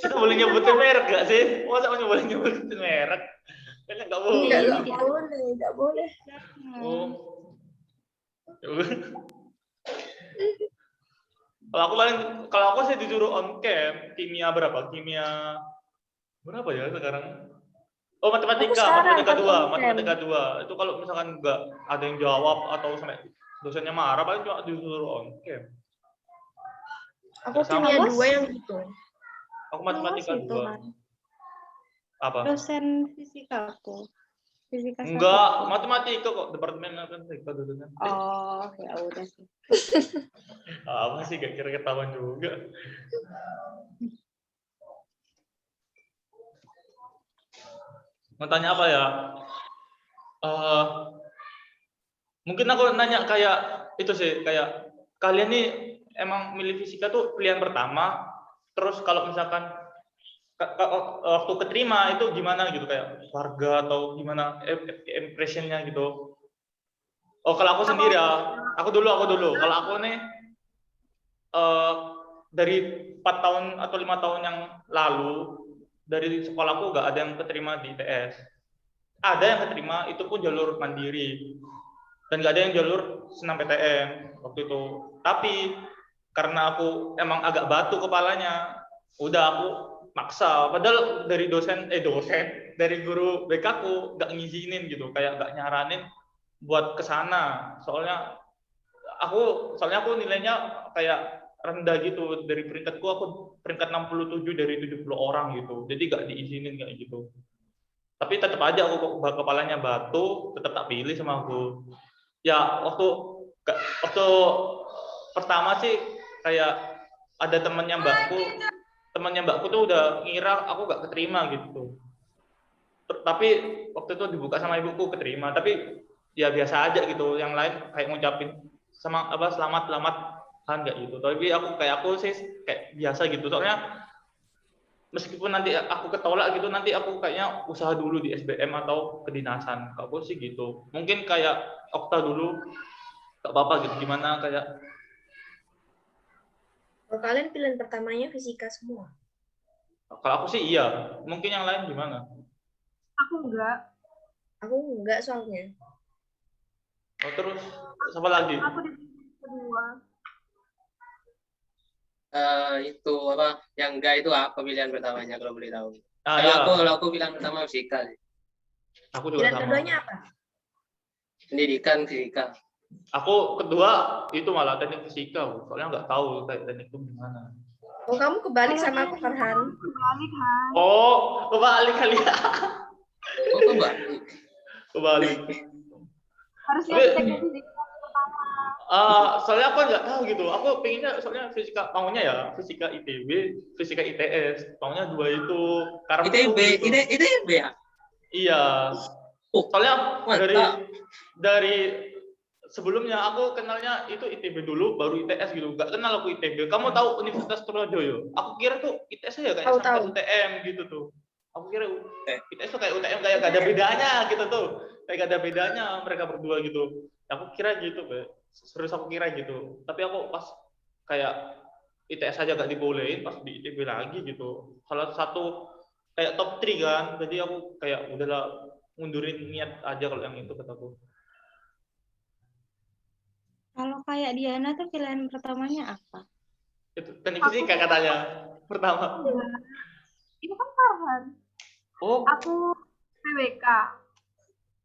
Kita boleh nyebutin merek gak sih? Masa boleh nyebutin merek? Kayaknya nggak boleh. Enggak boleh. Oh. Kalau aku sih disuruh on cam kimia berapa? Kimia berapa ya sekarang? Oh, matematika 2. Itu kalau misalkan nggak ada yang jawab atau sampai dosennya marah, paling cuma disuruh on cam. Aku kimia 2 yang gitu. Aku matematika 2. Apa? Dosen fisika aku. Fisika 1. Enggak, matematika kok, departemen matematika dosennya. Oh, ya udah sih. Apa sih, gak kira ketahuan juga. Mau tanya apa ya? Mungkin aku nanya kayak itu sih, kayak kalian nih emang milih fisika tuh pilihan pertama, terus kalau misalkan waktu keterima itu gimana gitu, kayak warga atau gimana impressionnya gitu? Oh, kalau aku sendiri ya, aku dulu. Kalau aku nih dari 4 tahun atau 5 tahun yang lalu dari sekolahku nggak ada yang keterima di ITS. Ada yang keterima, itu pun jalur mandiri. Dan nggak ada yang jalur SNMPTN waktu itu. Tapi karena aku emang agak batu kepalanya, udah aku maksa. Padahal dari dari guru BK aku nggak ngizinin gitu, kayak nggak nyaranin buat kesana. Soalnya aku nilainya kayak rendah gitu, dari peringkatku aku peringkat 67 dari 70 orang gitu. Jadi nggak diizinin kayak gitu. Tapi tetap aja aku kepalanya batu, tetap tak pilih sama aku. Ya waktu pertama sih kayak ada temannya mbakku tuh udah ngira aku gak keterima gitu. Tapi waktu itu dibuka sama ibuku keterima, tapi ya biasa aja gitu. Yang lain kayak ngucapin sama selamat kan nggak gitu. Tapi aku sih kayak biasa gitu. Soalnya meskipun nanti aku ketolak gitu, nanti aku kayaknya usaha dulu di SBM atau kedinasan. Aku sih gitu. Mungkin kayak Okta dulu, gak apa-apa gitu. Gimana kayak? Kalau kalian pilihan pertamanya fisika semua. Kalau aku sih iya. Mungkin yang lain gimana? Aku enggak. Aku enggak soalnya. Oh, terus siapa lagi? Aku di kedua. Itu apa? Yang enggak itu apa pilihan pertamanya kalau boleh tahu? Iya. Kalau aku bilang pertama fisika sih. Aku juga Pilihan sama. keduanya apa? Pendidikan fisika. Aku kedua itu malah teknik fisika, soalnya nggak tahu kayak teknik itu gimana. Oh, kamu kebalik sama aku, Farhan. Kebalik, Han. Oh, kebalik kali ya. Oh, kebalik. Kebalik. Harusnya Tapi- teknik fisika pertama. Soalnya aku nggak tahu gitu. Aku pengennya soalnya fisika, maunya ya fisika ITB, fisika ITS, maunya dua itu. Karena ITB, gitu. ITB ya? Iya. Oh, Soalnya mantap. dari sebelumnya aku kenalnya itu ITB dulu, baru ITS gitu. Gak kenal aku ITB. Kamu tahu Universitas Trunojoyo? Aku kira tuh ITS ya kayak sampai Tahu. UTM gitu tuh. Aku kira ITS tuh kayak UTM kayak gak ada bedanya gitu tuh. Kayak gak ada bedanya mereka berdua gitu. Aku kira gitu, Be. Serius aku kira gitu. Tapi aku pas kayak ITS aja gak dibolehin, pas di ITB lagi gitu. Salah satu kayak top 3 kan. Jadi aku kayak udahlah mundurin niat aja kalau yang itu kataku. Kalau kayak Diana tuh pilihan pertamanya apa? Itu teknik fisika katanya pertama. Enggak. Itu kan Farhan. Oh, Aku PWK.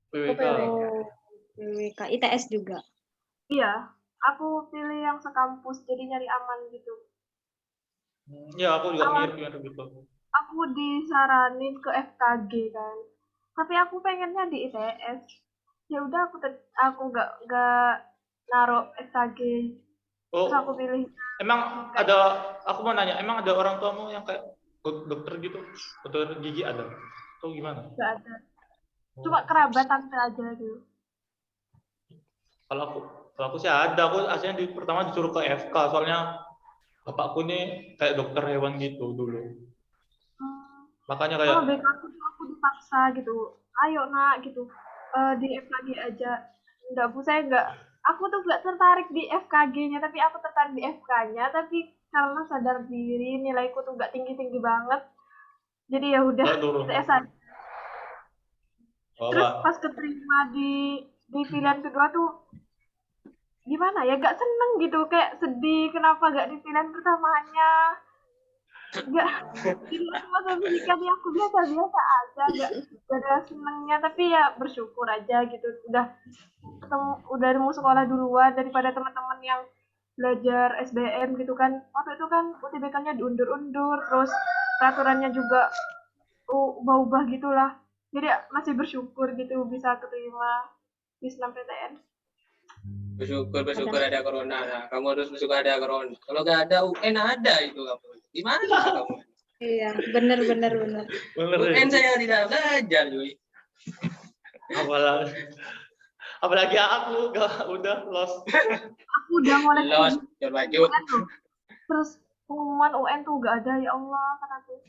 PWK. Oh, PWK, ITS juga. Iya. Aku pilih yang sekampus, jadi nyari aman gitu. Ya, aku juga mirip gitu. Aku disaranin ke FKG kan. Tapi aku pengennya di ITS. Ya udah aku nggak naruh FKG. Oh, Terus aku pilih emang ada, aku mau nanya, emang ada orang tuamu yang kayak dokter gitu? Dokter gigi ada? Atau gimana? nggak ada. Cuma kerabat tante aja gitu. Kalau aku sih ada. Aku aslinya pertama disuruh ke FK, soalnya bapakku nih kayak dokter hewan gitu dulu. Makanya kayak, Kalau BK aku dipaksa gitu. Ayo nak gitu. Di FKG aja. Enggak, Bu, saya enggak. Aku tuh enggak tertarik di FKG-nya, tapi aku tertarik di FK-nya. Tapi karena sadar diri nilaiku tuh enggak tinggi-tinggi banget. Jadi ya udah nggak turun. ITS aja. Terus pas keterima di pilihan kedua tuh gimana ya, gak seneng gitu, kayak sedih kenapa gak di pilihan pertamanya. Gak, masa fisika nih aku biasa-biasa aja, gak ada senengnya, tapi ya bersyukur aja gitu, udah mau sekolah duluan daripada teman-teman yang belajar SBM gitu kan. Waktu itu kan UTBK-nya diundur-undur, terus peraturannya juga ubah-ubah gitulah. Jadi masih bersyukur gitu bisa keterima di SNMPTN. Bersyukur ada corona. Nah, kamu harus bersyukur ada corona. Kalau nggak ada UN ada itu kamu. Gimana kamu? Iya, benar. Bener UN ya? saya tidak belajar, Yui. Apalagi aku udah lost. Aku udah mulai Lost, maju. terus pengumuman UN tuh gak ada, ya Allah kataku.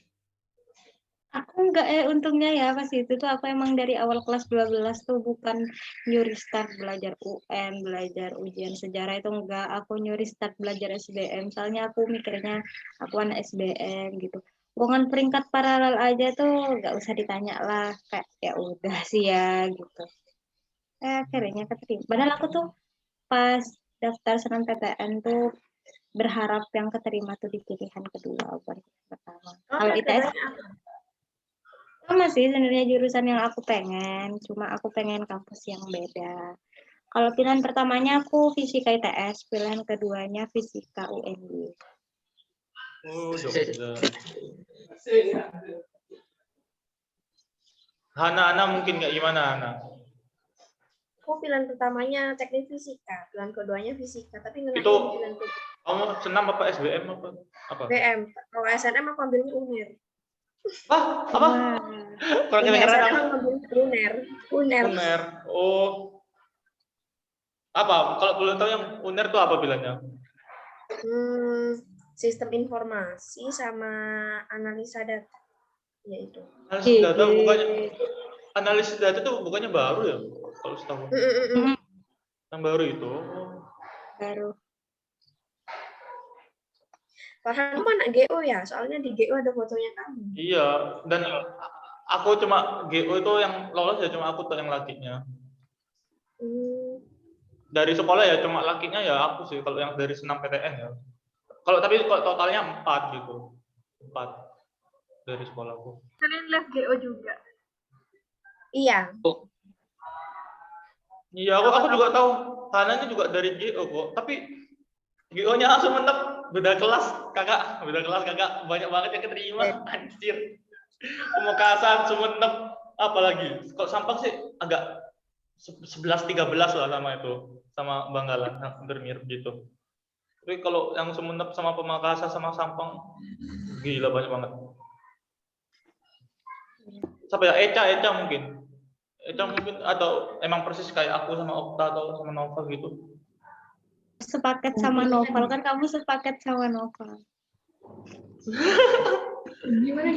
Aku enggak untungnya ya pas itu tuh aku emang dari awal kelas 12 tuh bukan nyuri start belajar UN, belajar ujian sejarah itu enggak, aku nyuri start belajar SBM. Soalnya aku mikirnya aku anak SBM gitu. Hubungan peringkat paralel aja tuh enggak usah ditanya lah, kayak ya udah sih ya gitu. Akhirnya keterima. Padahal aku tuh pas daftar SNMPTN tuh berharap yang keterima tuh di pilihan kedua bukan pertama. Kalau ITS sama sih sebenarnya jurusan yang aku pengen, cuma aku pengen kampus yang beda. Kalau pilihan pertamanya aku fisika ITS, pilihan keduanya fisika UNY. Oh, Jogja. Hana mungkin nggak gimana Hana? Aku pilihan pertamanya teknik fisika, pilihan keduanya fisika, tapi nggak Itu pilihan kedua. Kamu senam apa SBM apa? BM. Kalau SNM aku ambilnya UNER. Apa? Wah. Kurang Ini kedengeran SNM apa? aku ambilnya UNER. UNER. UNER. Oh. Apa? Kalau boleh tahu yang UNER itu apa bilangnya? Sistem informasi sama analisa data. Ya itu. Analisis data bukannya analisis data itu bukannya baru ya? Kalau setahu. Yang baru itu. Baru. Farhan anak GO ya, soalnya di GO ada fotonya kamu. Iya, dan aku cuma GO itu yang lolos ya cuma aku tuh yang lakinya. Dari sekolah ya cuma lakinya ya aku sih kalau yang dari senam PTN ya. Kalau totalnya 4 gitu. 4 dari sekolahku. Kalian les GO juga? Iya. Iya, aku juga tahu. Hananya juga dari GO kok. Tapi GO-nya langsung mentok beda kelas kakak, banyak banget yang keterima. Anjir. Pemekasan, Sumenep, apalagi. Kalau Sampang sih agak 11-13 lah sama itu, sama Bangkalan, hampir mirip gitu. Tapi kalau yang Sumenep sama Pemekasan sama Sampang, gila banyak banget. Siapa ya? Eca mungkin. Eca mungkin atau emang persis kayak aku sama Okta atau sama Nova gitu. Sepaket sama Novel kan, kamu sepaket sama Novel. Gimana?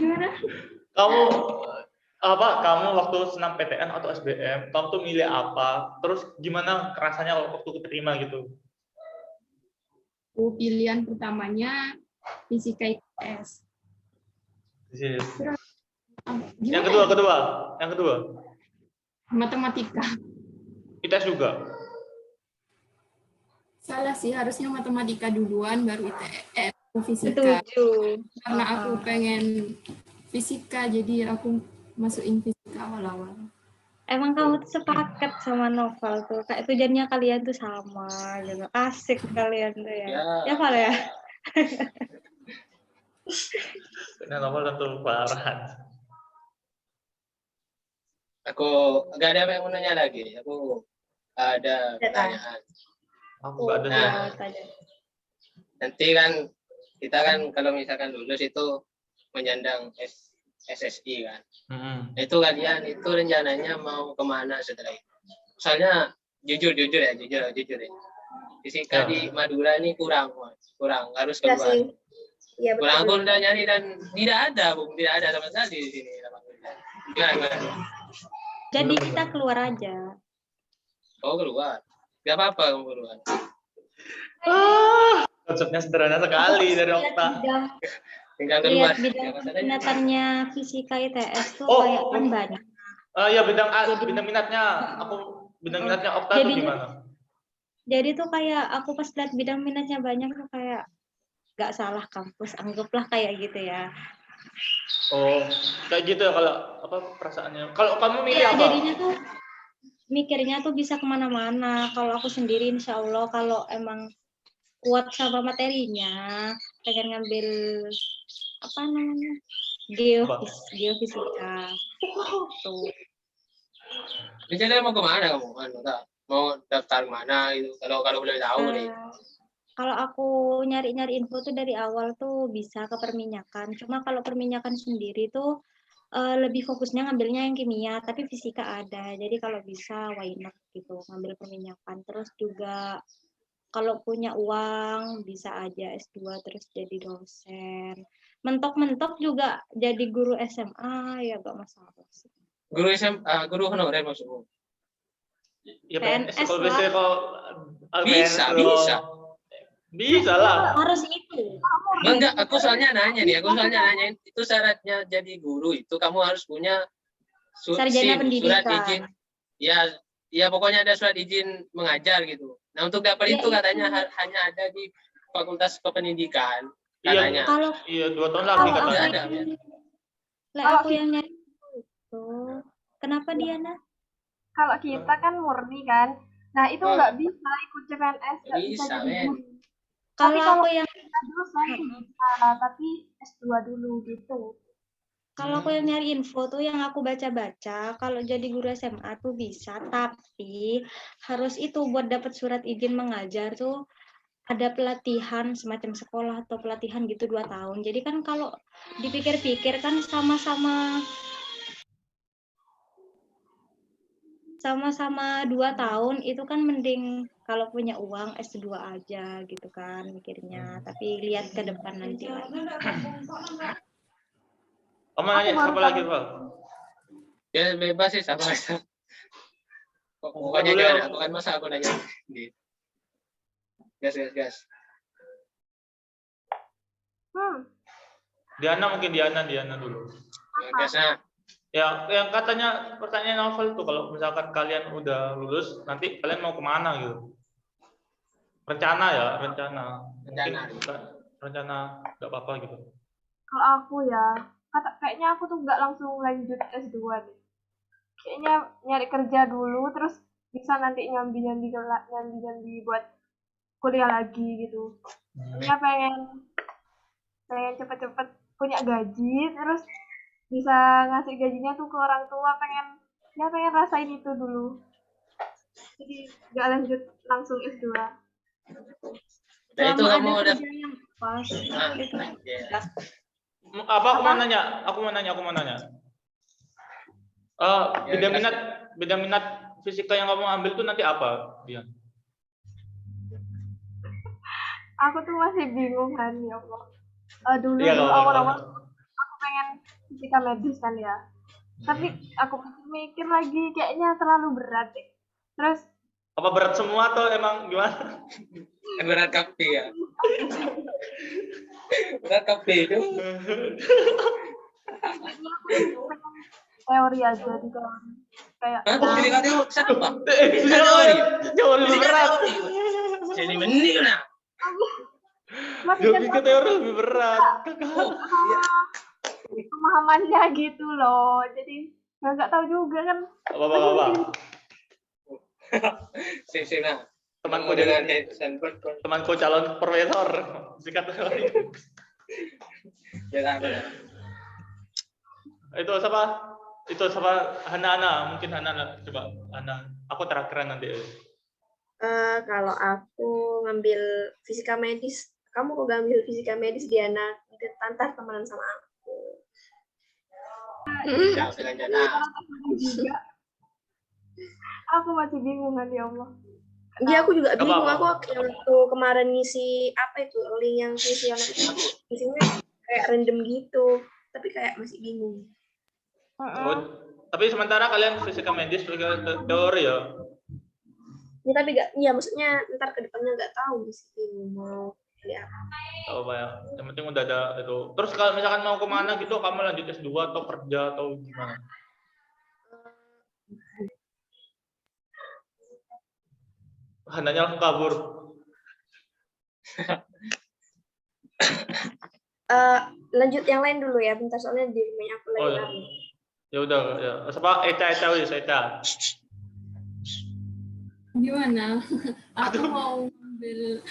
Kamu waktu senam PTN atau SBM, kamu tuh milih apa? Terus gimana rasanya waktu keterima gitu? Pilihan pertamanya fisika IPS. Yang kedua. Matematika. ITS juga. Salah sih, harusnya matematika duluan baru ITS, fisika. Setuju. Karena aku pengen fisika, jadi aku masukin fisika awal-awal. Emang kamu tuh sepaket sama Novel tuh, kayak tujuannya kalian tuh sama gitu. Asik kalian tuh ya. Ya Val ya? Ini Novel tentu parah. Aku nggak ada yang mau nanya lagi. Aku ada pertanyaan. Aku nggak ada. Nanti kan kita kan kalau misalkan lulus itu menyandang SSI kan. Itu kalian itu rencananya mau kemana setelah itu? Soalnya jujur ya. Fisika di Madura ini kurang harus keluar. Ya, kurang aku udah nyari dan tidak ada sama sekali di sini. Gimana? Jadi kita keluar aja. Oh keluar. Gak apa-apa kamu keluar. Konsepnya sederhana sekali dari Okta. Tinggal keluar. Lihat bidang minatannya fisika ITS tuh kayak kan banyak. Ya bidang minatnya. Bidang minatnya Okta tuh gimana? Jadi tuh kayak aku pas lihat bidang minatnya banyak tuh kayak gak salah kampus, anggaplah kayak gitu ya. Oh, kayak gitu ya kalau perasaannya. Kalau kamu milih apa? Jadinya tuh mikirnya tuh bisa kemana-mana. Kalau aku sendiri insya Allah kalau emang kuat sama materinya, pengen ngambil geofisika. Tuh. Rencana mau kemana kamu? Mau daftar mana gitu? Kalau boleh tahu nih. Kalau aku nyari-nyari info tuh dari awal tuh bisa ke perminyakan. Cuma kalau perminyakan sendiri tuh lebih fokusnya ngambilnya yang kimia, tapi fisika ada. Jadi kalau bisa why not gitu, ngambil perminyakan. Terus juga kalau punya uang bisa aja S2 terus jadi dosen. Mentok-mentok juga jadi guru SMA ya gak masalah sih. Guru SMA, guru honorer maksudmu? Ya PNS kalau bisa lah. Harus itu. Enggak, aku soalnya nanya itu syaratnya jadi guru itu kamu harus punya sarjana pendidikan. Surat izin. Ya pokoknya ada surat izin mengajar gitu. Nah, untuk dapat itu katanya hanya ada di Fakultas Kependidikan katanya. Iya, 2 tahun lagi katanya. Aku yang nyari itu. Kenapa Diana? Kalau kita kan murni kan. Nah, itu nggak bisa ikut CPNS, nggak bisa jadi guru. Kalau aku yang dosen bisa, tapi S2 dulu gitu. Kalau aku yang nyari info tuh yang aku baca-baca, kalau jadi guru SMA tuh bisa, tapi harus itu buat dapat surat izin mengajar tuh ada pelatihan semacam sekolah atau pelatihan gitu 2 tahun. Jadi kan kalau dipikir-pikir kan sama-sama 2 tahun itu kan mending kalau punya uang S2 aja gitu kan mikirnya. Tapi lihat ke depan nanti lah. Kamu nanya siapa lagi, Pak? Ya bebas sih sama aja. Pokoknya Dulu. jangan aku kan masa aku nanya. Gas. Diana dulu. Gasnya. Ya, yang katanya pertanyaan novel tuh kalau misalkan kalian udah lulus, nanti kalian mau kemana gitu? Rencana. Mungkin rencana nggak apa-apa gitu. Kalau aku ya, kayaknya aku tuh nggak langsung lanjut S2 deh. Kayaknya nyari kerja dulu, terus bisa nanti nyambi buat kuliah lagi gitu. Kayaknya pengen cepet-cepet punya gaji, terus bisa ngasih gajinya tuh ke orang tua, pengen rasain itu dulu. Jadi nggak lanjut langsung S2. Nah itu Selama kamu ada udah kerja yang pas itu Apa? Aku mau nanya. Beda minat fisika yang kamu ambil tuh nanti apa, Dian? Aku tuh masih bingung kan, ya Allah. Dulu Iya, awal-awal aku pengen fisika medis kan ya. Tapi aku mikir lagi kayaknya terlalu berat deh. Terus apa berat semua atau emang gimana? berat kafe ya. Berat kafe itu. Teori aja di teori. Kayak Fisika teori siapa? Teori berat. Jadi mending nah. Fisika teori lebih berat. Pemahamannya gitu loh. Jadi nggak tahu juga kan. Apa. Nah. Temanku dengan jadi Stanford. temanku calon profesor fisika teori. Ya, Itu siapa? Hana. Mungkin Hana coba. Hana. Aku terakhir nanti. Kalau aku ngambil fisika medis, kamu kok ngambil fisika medis, Diana? Tantar temenan sama aku. Aku masih bingung kan, ya Allah. Iya, aku juga bingung. Aku waktu kemarin ngisi apa itu link yang kuesioner, isinya kayak random gitu, tapi kayak masih bingung. Tapi sementara kalian fisika medis, fisika teori ya? Ya, tapi maksudnya ntar ke depannya nggak tahu, masih bingung mau ya. Tahu apa ya? Yang penting udah ada itu. Terus kalau misalkan mau kemana gitu, kamu lanjut S2 atau kerja atau gimana? Hananya langsung kabur. Lanjut yang lain dulu ya, bentar soalnya di rumahnya aku lagi rame. Ya udah, ya. Siapa? Eca. Gimana? Aku mau ambil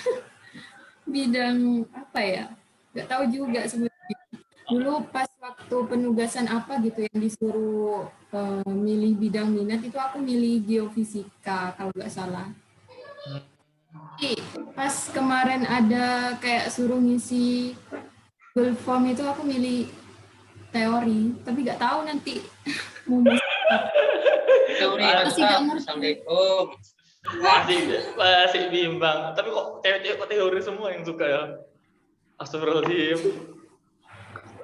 bidang apa ya? Gak tahu juga sebenarnya. Dulu pas waktu penugasan apa gitu yang disuruh milih bidang minat, itu aku milih geofisika kalau nggak salah. Tapi pas kemarin ada kayak suruh ngisi Google Form itu aku milih teori, tapi nggak tahu nanti mau teori. Assalamualaikum. Masih bimbang. Tapi kok cewek-cewek teori semua yang suka ya? Astagfirullahaladzim.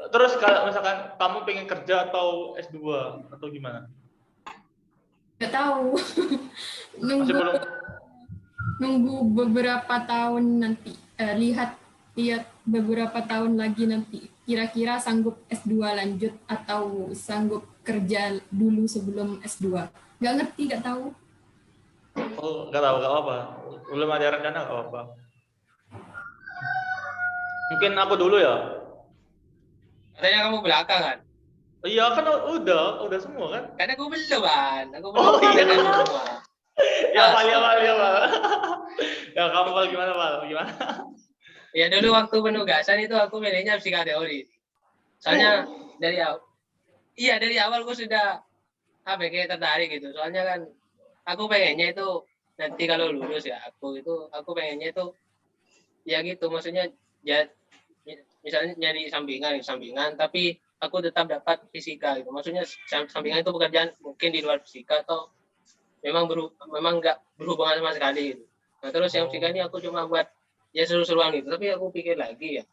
Terus kalau misalkan kamu pengen kerja atau S2 atau gimana? Nggak tahu. Masih belum. Nunggu beberapa tahun nanti, lihat beberapa tahun lagi nanti kira-kira sanggup S2 lanjut atau sanggup kerja dulu sebelum S2. Nggak tahu. Oh, nggak apa. Belum ada rencana, nggak apa. Mungkin aku dulu ya. Katanya kamu belakang kan? Iya kan udah semua kan? Karena aku belum kan. Aku belum semua. Ya, Pak. Ya, kamu Pak gimana, Pak? Gimana? Ya dulu waktu penugasan itu aku milihnya fisika teori. Soalnya dari awal aku sudah kayak tertarik gitu. Soalnya kan aku pengennya itu nanti kalau lulus ya aku pengennya itu ya gitu, maksudnya ya misalnya nyari sampingan, tapi aku tetap dapat fisika gitu. Maksudnya sampingan itu pekerjaan mungkin di luar fisika atau memang nggak berhubungan sama sekali gitu. Nah terus yang fisika ini aku cuma buat ya seru-seruan gitu. Tapi aku pikir lagi ya,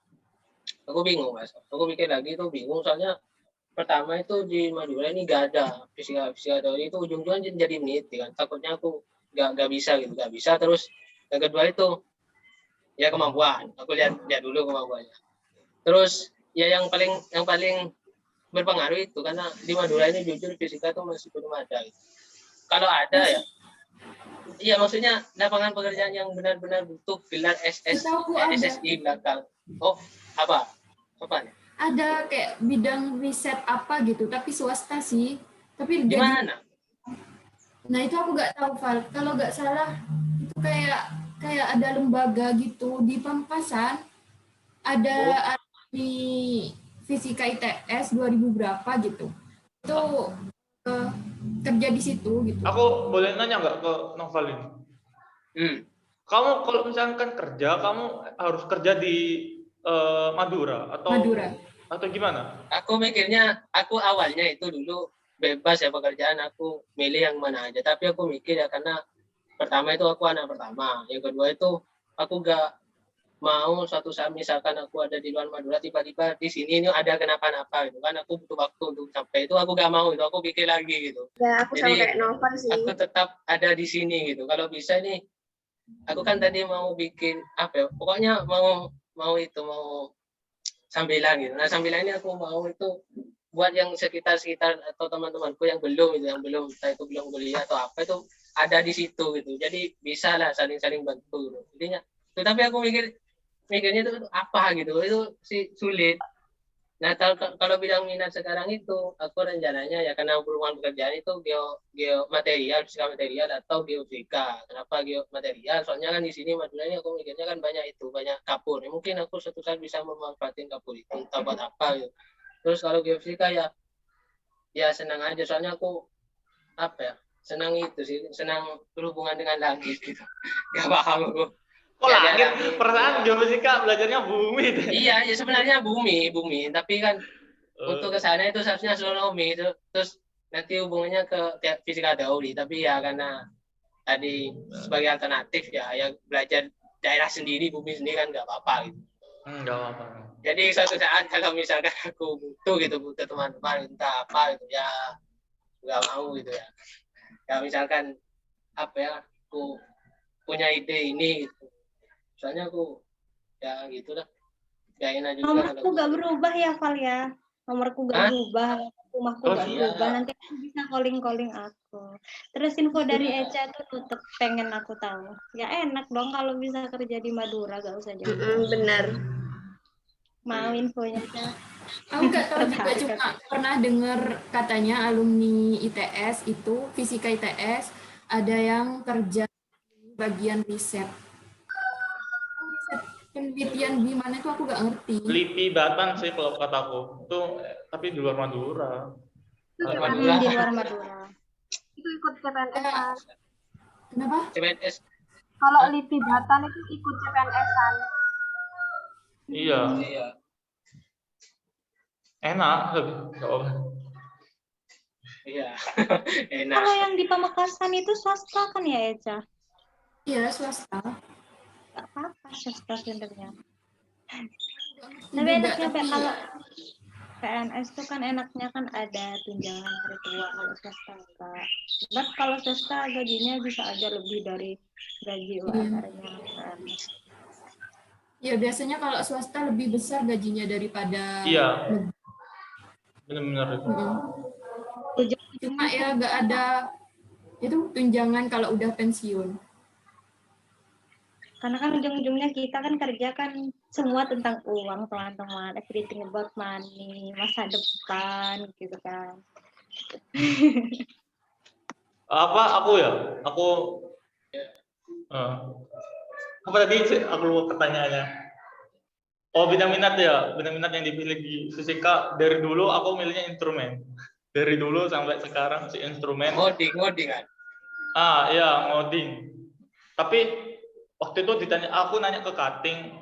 aku bingung Mas. Aku pikir lagi itu bingung soalnya pertama itu di Madura ini nggak ada fisika teori, itu ujung-ujungnya jadi meniti kan. Takutnya aku nggak bisa gitu, nggak bisa. Terus yang kedua itu ya kemampuan. Aku lihat dulu kemampuannya. Terus ya yang paling berpengaruh itu karena di Madura ini jujur fisika itu masih belum ada gitu. Kalau ada ya, iya maksudnya lapangan pekerjaan yang benar-benar butuh gelar SSI belakang. Oh apa? Ada kayak bidang riset apa gitu, tapi swasta sih. Tapi di mana? Nah itu aku nggak tahu Val. Kalau nggak salah itu kayak ada lembaga gitu di Pamekasan. Ada di fisika ITS 2000 berapa gitu. Itu kerja di situ gitu. Aku boleh nanya nggak ke Noval ini? Kamu kalau misalkan kerja, kamu harus kerja di Madura atau gimana? Aku mikirnya, aku awalnya itu dulu bebas ya pekerjaan, aku milih yang mana aja. Tapi aku mikir ya karena pertama itu aku anak pertama, yang kedua itu aku gak mau suatu saat misalkan aku ada di luar Madura tiba-tiba di sini ini ada kenapa-napa gitu kan, aku butuh waktu untuk sampai itu, aku gak mau itu, aku pikir lagi gitu. Ya aku jadi sama kayak Noval sih. Aku tetap ada di sini gitu. Kalau bisa nih, aku kan tadi mau bikin apa ya, pokoknya mau sambilan gitu. Nah sambilan ini aku mau itu buat yang sekitar atau teman-temanku yang belum entah itu belum kuliah atau apa, itu ada di situ gitu. Jadi bisa lah saling bantu gitu. Intinya tapi aku mikirnya itu apa gitu, itu sih sulit. Nah kalau bidang minat sekarang itu aku rencananya ya karena hubungan pekerjaan itu geomaterial, fisika material atau geofisika. Kenapa geomaterial? Soalnya kan di sini Madura ini aku mikirnya kan banyak kapur. Ya, mungkin aku suatu saat bisa memanfaatin kapur itu entah buat apa gitu. Terus kalau geofisika ya senang aja, soalnya aku senang berhubungan dengan langit gitu. Gak paham aku. Kok langit? Perasaan geofisika belajarnya bumi deh. Iya, ya sebenarnya bumi, tapi kan untuk ke sana itu seharusnya astronomi itu, terus nanti hubungannya ke fisika teori, tapi ya karena tadi sebagai alternatif ya belajar daerah sendiri, bumi sendiri kan nggak apa-apa gitu. Nggak apa-apa. Jadi suatu saat kalau misalkan aku butuh teman-teman entah apa gitu ya nggak mau gitu ya. Ya misalkan aku punya ide ini gitu. Soalnya aku ya gitulah. Gak enak juga. Nomorku gak berubah ya Val ya. Nomorku gak berubah, rumahku gak berubah. Nanti aku bisa calling aku. Terus info dari Eca tuh tutup, pengen aku tahu. Ya enak dong kalau bisa kerja di Madura, gak usah jauh. Benar. Mau infonya Eca? Aku nggak tahu juga, cuma pernah dengar katanya alumni ITS itu, fisika ITS, ada yang kerja di bagian riset. Penelitian gimana itu aku nggak ngerti. LIPI Batan sih kalau kataku. Itu tapi di luar Madura. Di luar Madura. Itu ikut CPNS-an. Kenapa? CPNS. Kalau LIPI Batan itu ikut CPNS-an. Iya. Enak lebih. Iya. Enak. Kalau yang di Pamekasan itu swasta kan ya Eca? Iya, swasta. Gak apa-apa swasta sebenarnya. Tapi enaknya kalau PNS itu kan enaknya kan ada tunjangan hari tua, kalau swasta enggak. Sebab kalau swasta gajinya bisa aja lebih dari gaji UMR-nya PNS. Ya biasanya kalau swasta lebih besar gajinya daripada. Iya. Benar-benar itu. Cuma ya nggak ada itu tunjangan kalau udah pensiun. Karena kan ujung-ujungnya kita kan kerja kan semua tentang uang teman-teman, everything about money, masa depan gitu kan. Aku apa tadi aku lupa pertanyaannya. Oh, bidang minat yang dipilih di fisika. Dari dulu aku milihnya instrumen. Dari dulu sampai sekarang si instrumen. Ngoding kan? Iya, ngoding. Tapi waktu itu aku nanya ke cutting,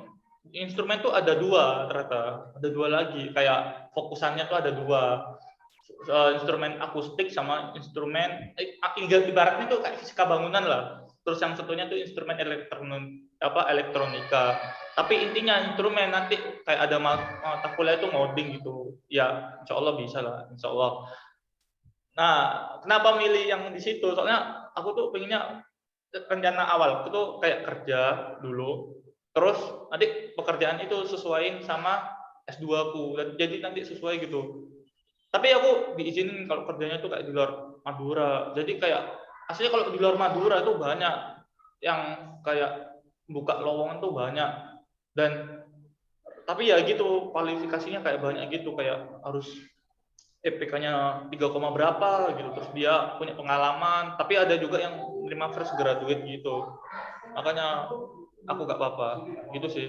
instrumen tuh ada dua ternyata, ada dua lagi, kayak fokusannya tuh ada dua. Instrumen akustik sama instrumen ibaratnya tuh kayak fisika bangunan lah. Terus yang satunya tuh instrumen elektronika. Tapi intinya instrumen nanti kayak ada mata kuliah itu ngoding gitu. Ya, insya Allah bisa lah, insya Allah. Nah, kenapa milih yang di situ? Soalnya aku tuh pengennya rencana awal itu tuh kayak kerja dulu, terus nanti pekerjaan itu sesuaiin sama S2 aku. Jadi nanti sesuai gitu. Tapi aku diizinin kalau kerjanya tuh kayak di luar Madura. Jadi kayak aslinya kalau di luar Madura tuh banyak yang kayak buka lowongan tuh banyak. Dan tapi ya gitu kualifikasinya kayak banyak gitu, kayak harus EPK-nya 3, berapa gitu. Terus dia punya pengalaman, tapi ada juga yang menerima fresh graduate gitu. Makanya aku gak apa-apa gitu sih.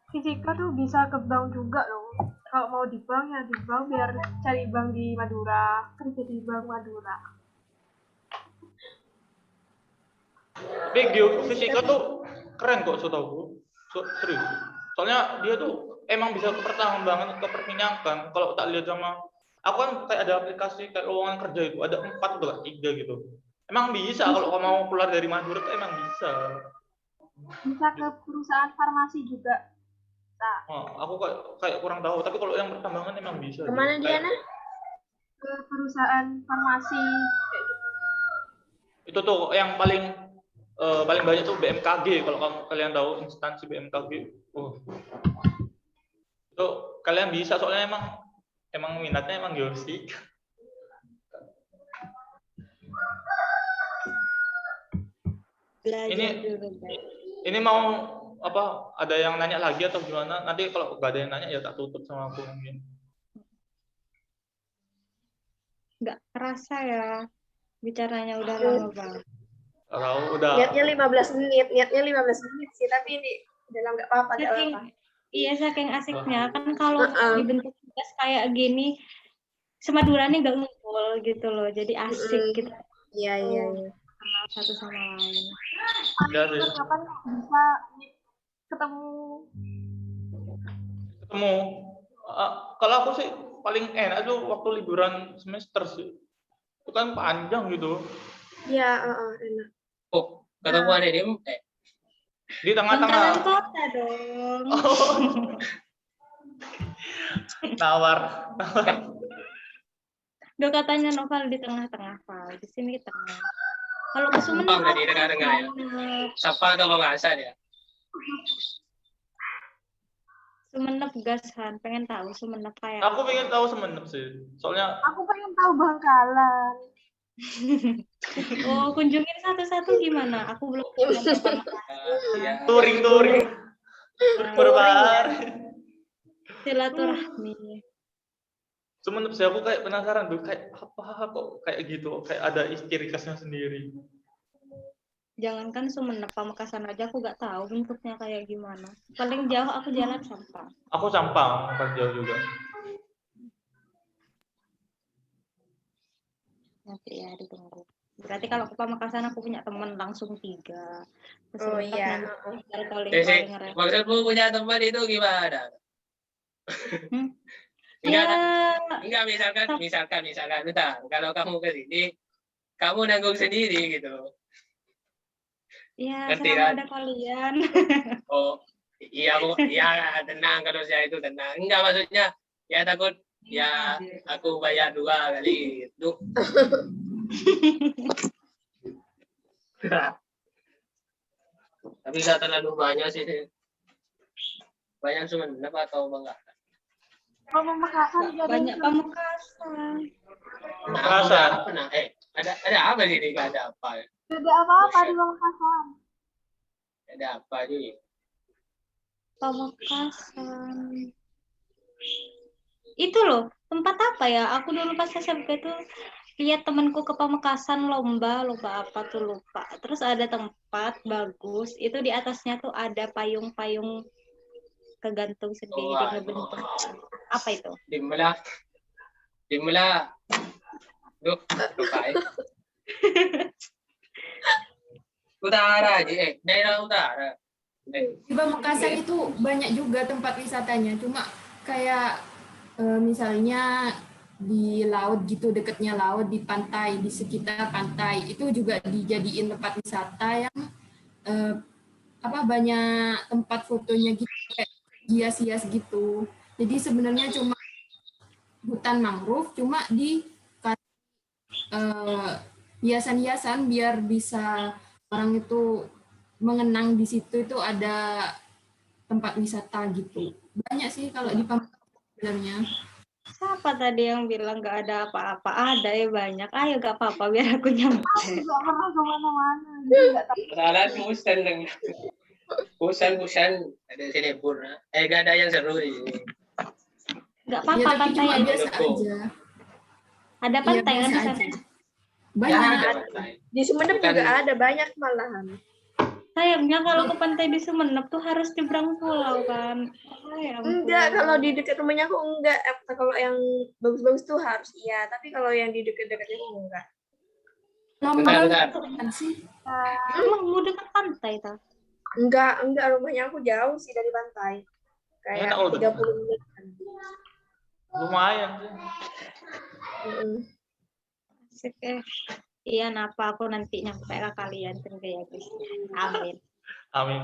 Fisika tuh bisa ke bank juga loh. Kalau mau di bank ya di bank, biar cari bank di Madura, kerja di bank Madura. Tapi geofisika tuh keren kok, setahu serius. Soalnya dia tuh emang bisa keperminyakan. Kalau tak lihat sama aku kan kayak ada aplikasi kayak lowongan kerja itu ada 4 atau 3 gitu. Emang bisa kalau kamu mau keluar dari Madura tuh emang bisa. Bisa ke perusahaan farmasi juga. Nah, aku kayak kurang tahu, tapi kalau yang pertambangan emang bisa. Kemana Diana? Ke perusahaan farmasi kayak gitu. Itu tuh yang paling banyak tuh BMKG, kalau kalian tahu instansi BMKG. Itu kalian bisa, soalnya emang minatnya emang geofisika. Ini mau apa, ada yang nanya lagi atau gimana? Nanti kalau nggak ada yang nanya ya tak tutup sama aku mungkin. Nggak kerasa ya bicaranya udah lama banget. Kalau udah Niatnya 15 menit sih, tapi ini udah nggak apa-apa. Iya, saking asiknya kan kalau dibentuk tugas kayak gini Semadura nih nggak ngumpul gitu loh, jadi asik gitu. Iya. Kenal satu sama lain. Kapan bisa ketemu? Kalau aku sih paling enak tuh waktu liburan semester sih. Itu kan panjang gitu. Iya, enak. Oh, ketemu ada di tengah-tengah. Bangkalan Kota dong. Nawar. Udah katanya Noval di tengah-tengah, Val. Di sini di tengah. Kalau ke Sumeneb udah di tengah-tengah ya. Sapa atau Pamekasan ya? Sumeneb gasan, pengen tahu Sumeneb kayak. Aku pengen tahu Sumeneb sih. Soalnya aku pengen tahu Bangkalan. Oh, kunjungin satu-satu gimana? Aku belum pernah. Touring. Berbar. Silaturahmi. Sumeneb sih, aku kayak penasaran tuh, kayak apa kok kayak gitu, kayak ada ciri khasnya sendiri. Jangankan Sumeneb, Pamekasan aja aku nggak tahu bentuknya kayak gimana. Paling jauh aku jalan Sampang. Aku Sampang, paling jauh juga. Nanti ya ditunggu. Berarti kalau ke Pamekasan aku punya teman langsung 3. Oh iya. Maksudmu punya teman itu gimana? Enggak, misalkan bentar, kalau kamu ke sini kamu nanggung sendiri gitu. Iya, ngerti selama kan? ada kalian. Oh, iya tenang, kalau saya itu tenang. Enggak, maksudnya ya takut ya aku bayar 2 kali itu. Tapi nggak terlalu banyak sih. Banyak Sumeneb atau Bangkalan? Pamekasan Banyak Pamekasan. Nah, ada apa sih ini? Nggak ada apa. Tidak apa-apa di Pamekasan. Ada apa nih? Pamekasan. Itu loh, tempat apa ya? Aku dulu pas SMP tuh lihat temanku ke Pamekasan lomba apa tuh lupa. Terus ada tempat bagus, itu di atasnya tuh ada payung-payung kegantung sendiri ngebentuk. Apa itu? Dimula. Duh, lupa ya. Utara aja, daerah utara. Di Pamekasan itu banyak juga tempat wisatanya, cuma kayak misalnya di laut gitu, dekatnya laut, di pantai, di sekitar pantai itu juga dijadiin tempat wisata yang banyak tempat fotonya gitu, kayak hias-hias gitu. Jadi sebenarnya cuma hutan mangrove, cuma di hiasan-hiasan biar bisa orang itu mengenang di situ itu ada tempat wisata gitu. Banyak sih kalau di Pamekasan sebenarnya. Siapa tadi yang bilang nggak ada apa-apa? Ada ya banyak. Ayo gak apa-apa biar aku nyampe. Aku nggak pernah kemana-mana, jadi nggak tahu. Kenalan Busan dong. Busan ada sini pun. Gak ada yang seru di sini. Nggak Ya, apa-apa, tapi pantai cuma aja. biasa aja. Ada Iya, pantai kan biasa di sana? aja. Ya, Banyak. ada pantai. Di Sumeneb Bukan- juga ada banyak malahan. Sayangnya kalau ke pantai di Sumeneb tuh harus nyebrang pulau kan. Ya ampun. Enggak, kalau di dekat rumahnya aku enggak. Kalau yang bagus-bagus tuh harus iya, tapi kalau yang di dekat-dekatnya aku enggak. Bentar. Kan sih. Emang mau dekat pantai tau? Enggak, rumahnya aku jauh sih dari pantai. Kayak Enak loh, 30 menit. Lumayan sih. Asik Iya, napa aku nanti nyampe ke kalian tunggu ya guys. Amin. Amin.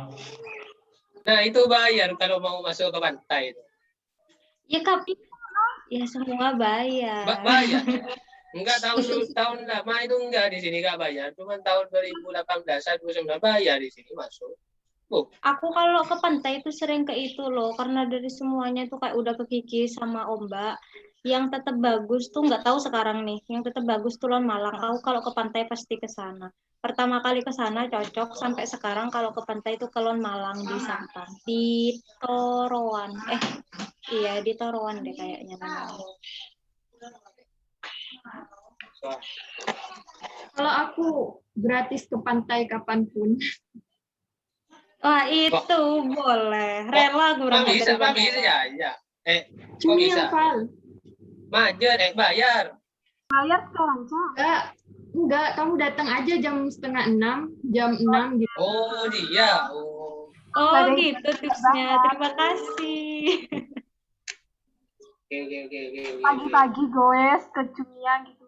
Nah, itu bayar kalau mau masuk ke pantai. Ya kap, ya semua bayar. Bayar. Enggak tahun lama itu enggak di sini enggak bayar. Cuma tahun 2018 2019 bayar di sini masuk. Aku kalau ke pantai itu sering ke itu loh, karena dari semuanya tuh kayak udah kekikis sama ombak. Yang tetap bagus tuh nggak tahu sekarang nih. Yang tetap bagus tuh Lon Malang. Aku kalau ke pantai pasti ke sana. Pertama kali ke sana cocok, sampai sekarang kalau ke pantai itu ke Lon Malang di Sampang, di Toroan. Iya di Toroan deh kayaknya namanya. Kalau aku gratis ke pantai kapanpun. Wah itu boleh, rela gue berangkat Bisa, dari bisa ya. Kok Cuma bisa? yang Val. Majer, bayar. Bayar sekarang, Cak. Enggak, kamu datang aja jam 5:30, jam 6 gitu. Oh, dia. Oh. Oh Nggak ada yang gitu tipsnya, terima kasih. Oke. Pagi-pagi goes ke Jumia gitu.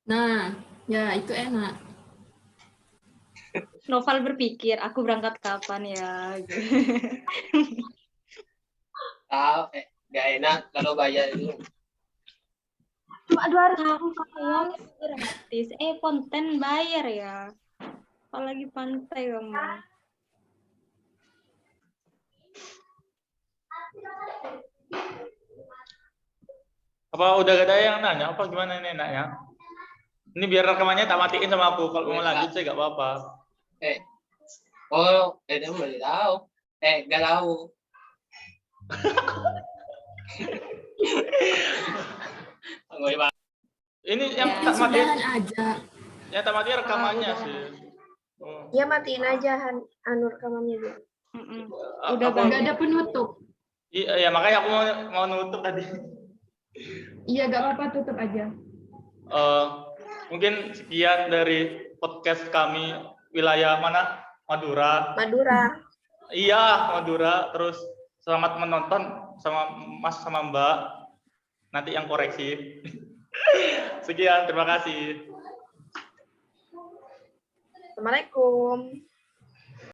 Nah, ya itu enak. Noval berpikir, aku berangkat kapan ya? Tahu, nggak enak kalau bayar itu. Cuma 200 Uang gratis, konten bayar ya. Apalagi pantai kamu. Apa udah gak ada yang nanya? Apa gimana ini enaknya? Ini biar rekamannya tak matiin sama aku. Kalau mau lanjut saya gak apa-apa. Dia boleh tahu. Nggak tahu. Ini yang Ya, tak matiin. sudahan aja. Yang tak matiin rekamannya udah. sih. Oh. Ya matiin aja rekamannya dulu. Udah Apa- Nggak ada penutup. Iya, makanya aku mau nutup tadi. Iya, nggak apa-apa, tutup aja. Mungkin sekian dari podcast kami wilayah mana? Madura. Iya, Madura. Terus selamat menonton sama Mas sama Mbak. Nanti yang koreksi. Sekian, terima kasih. Assalamualaikum.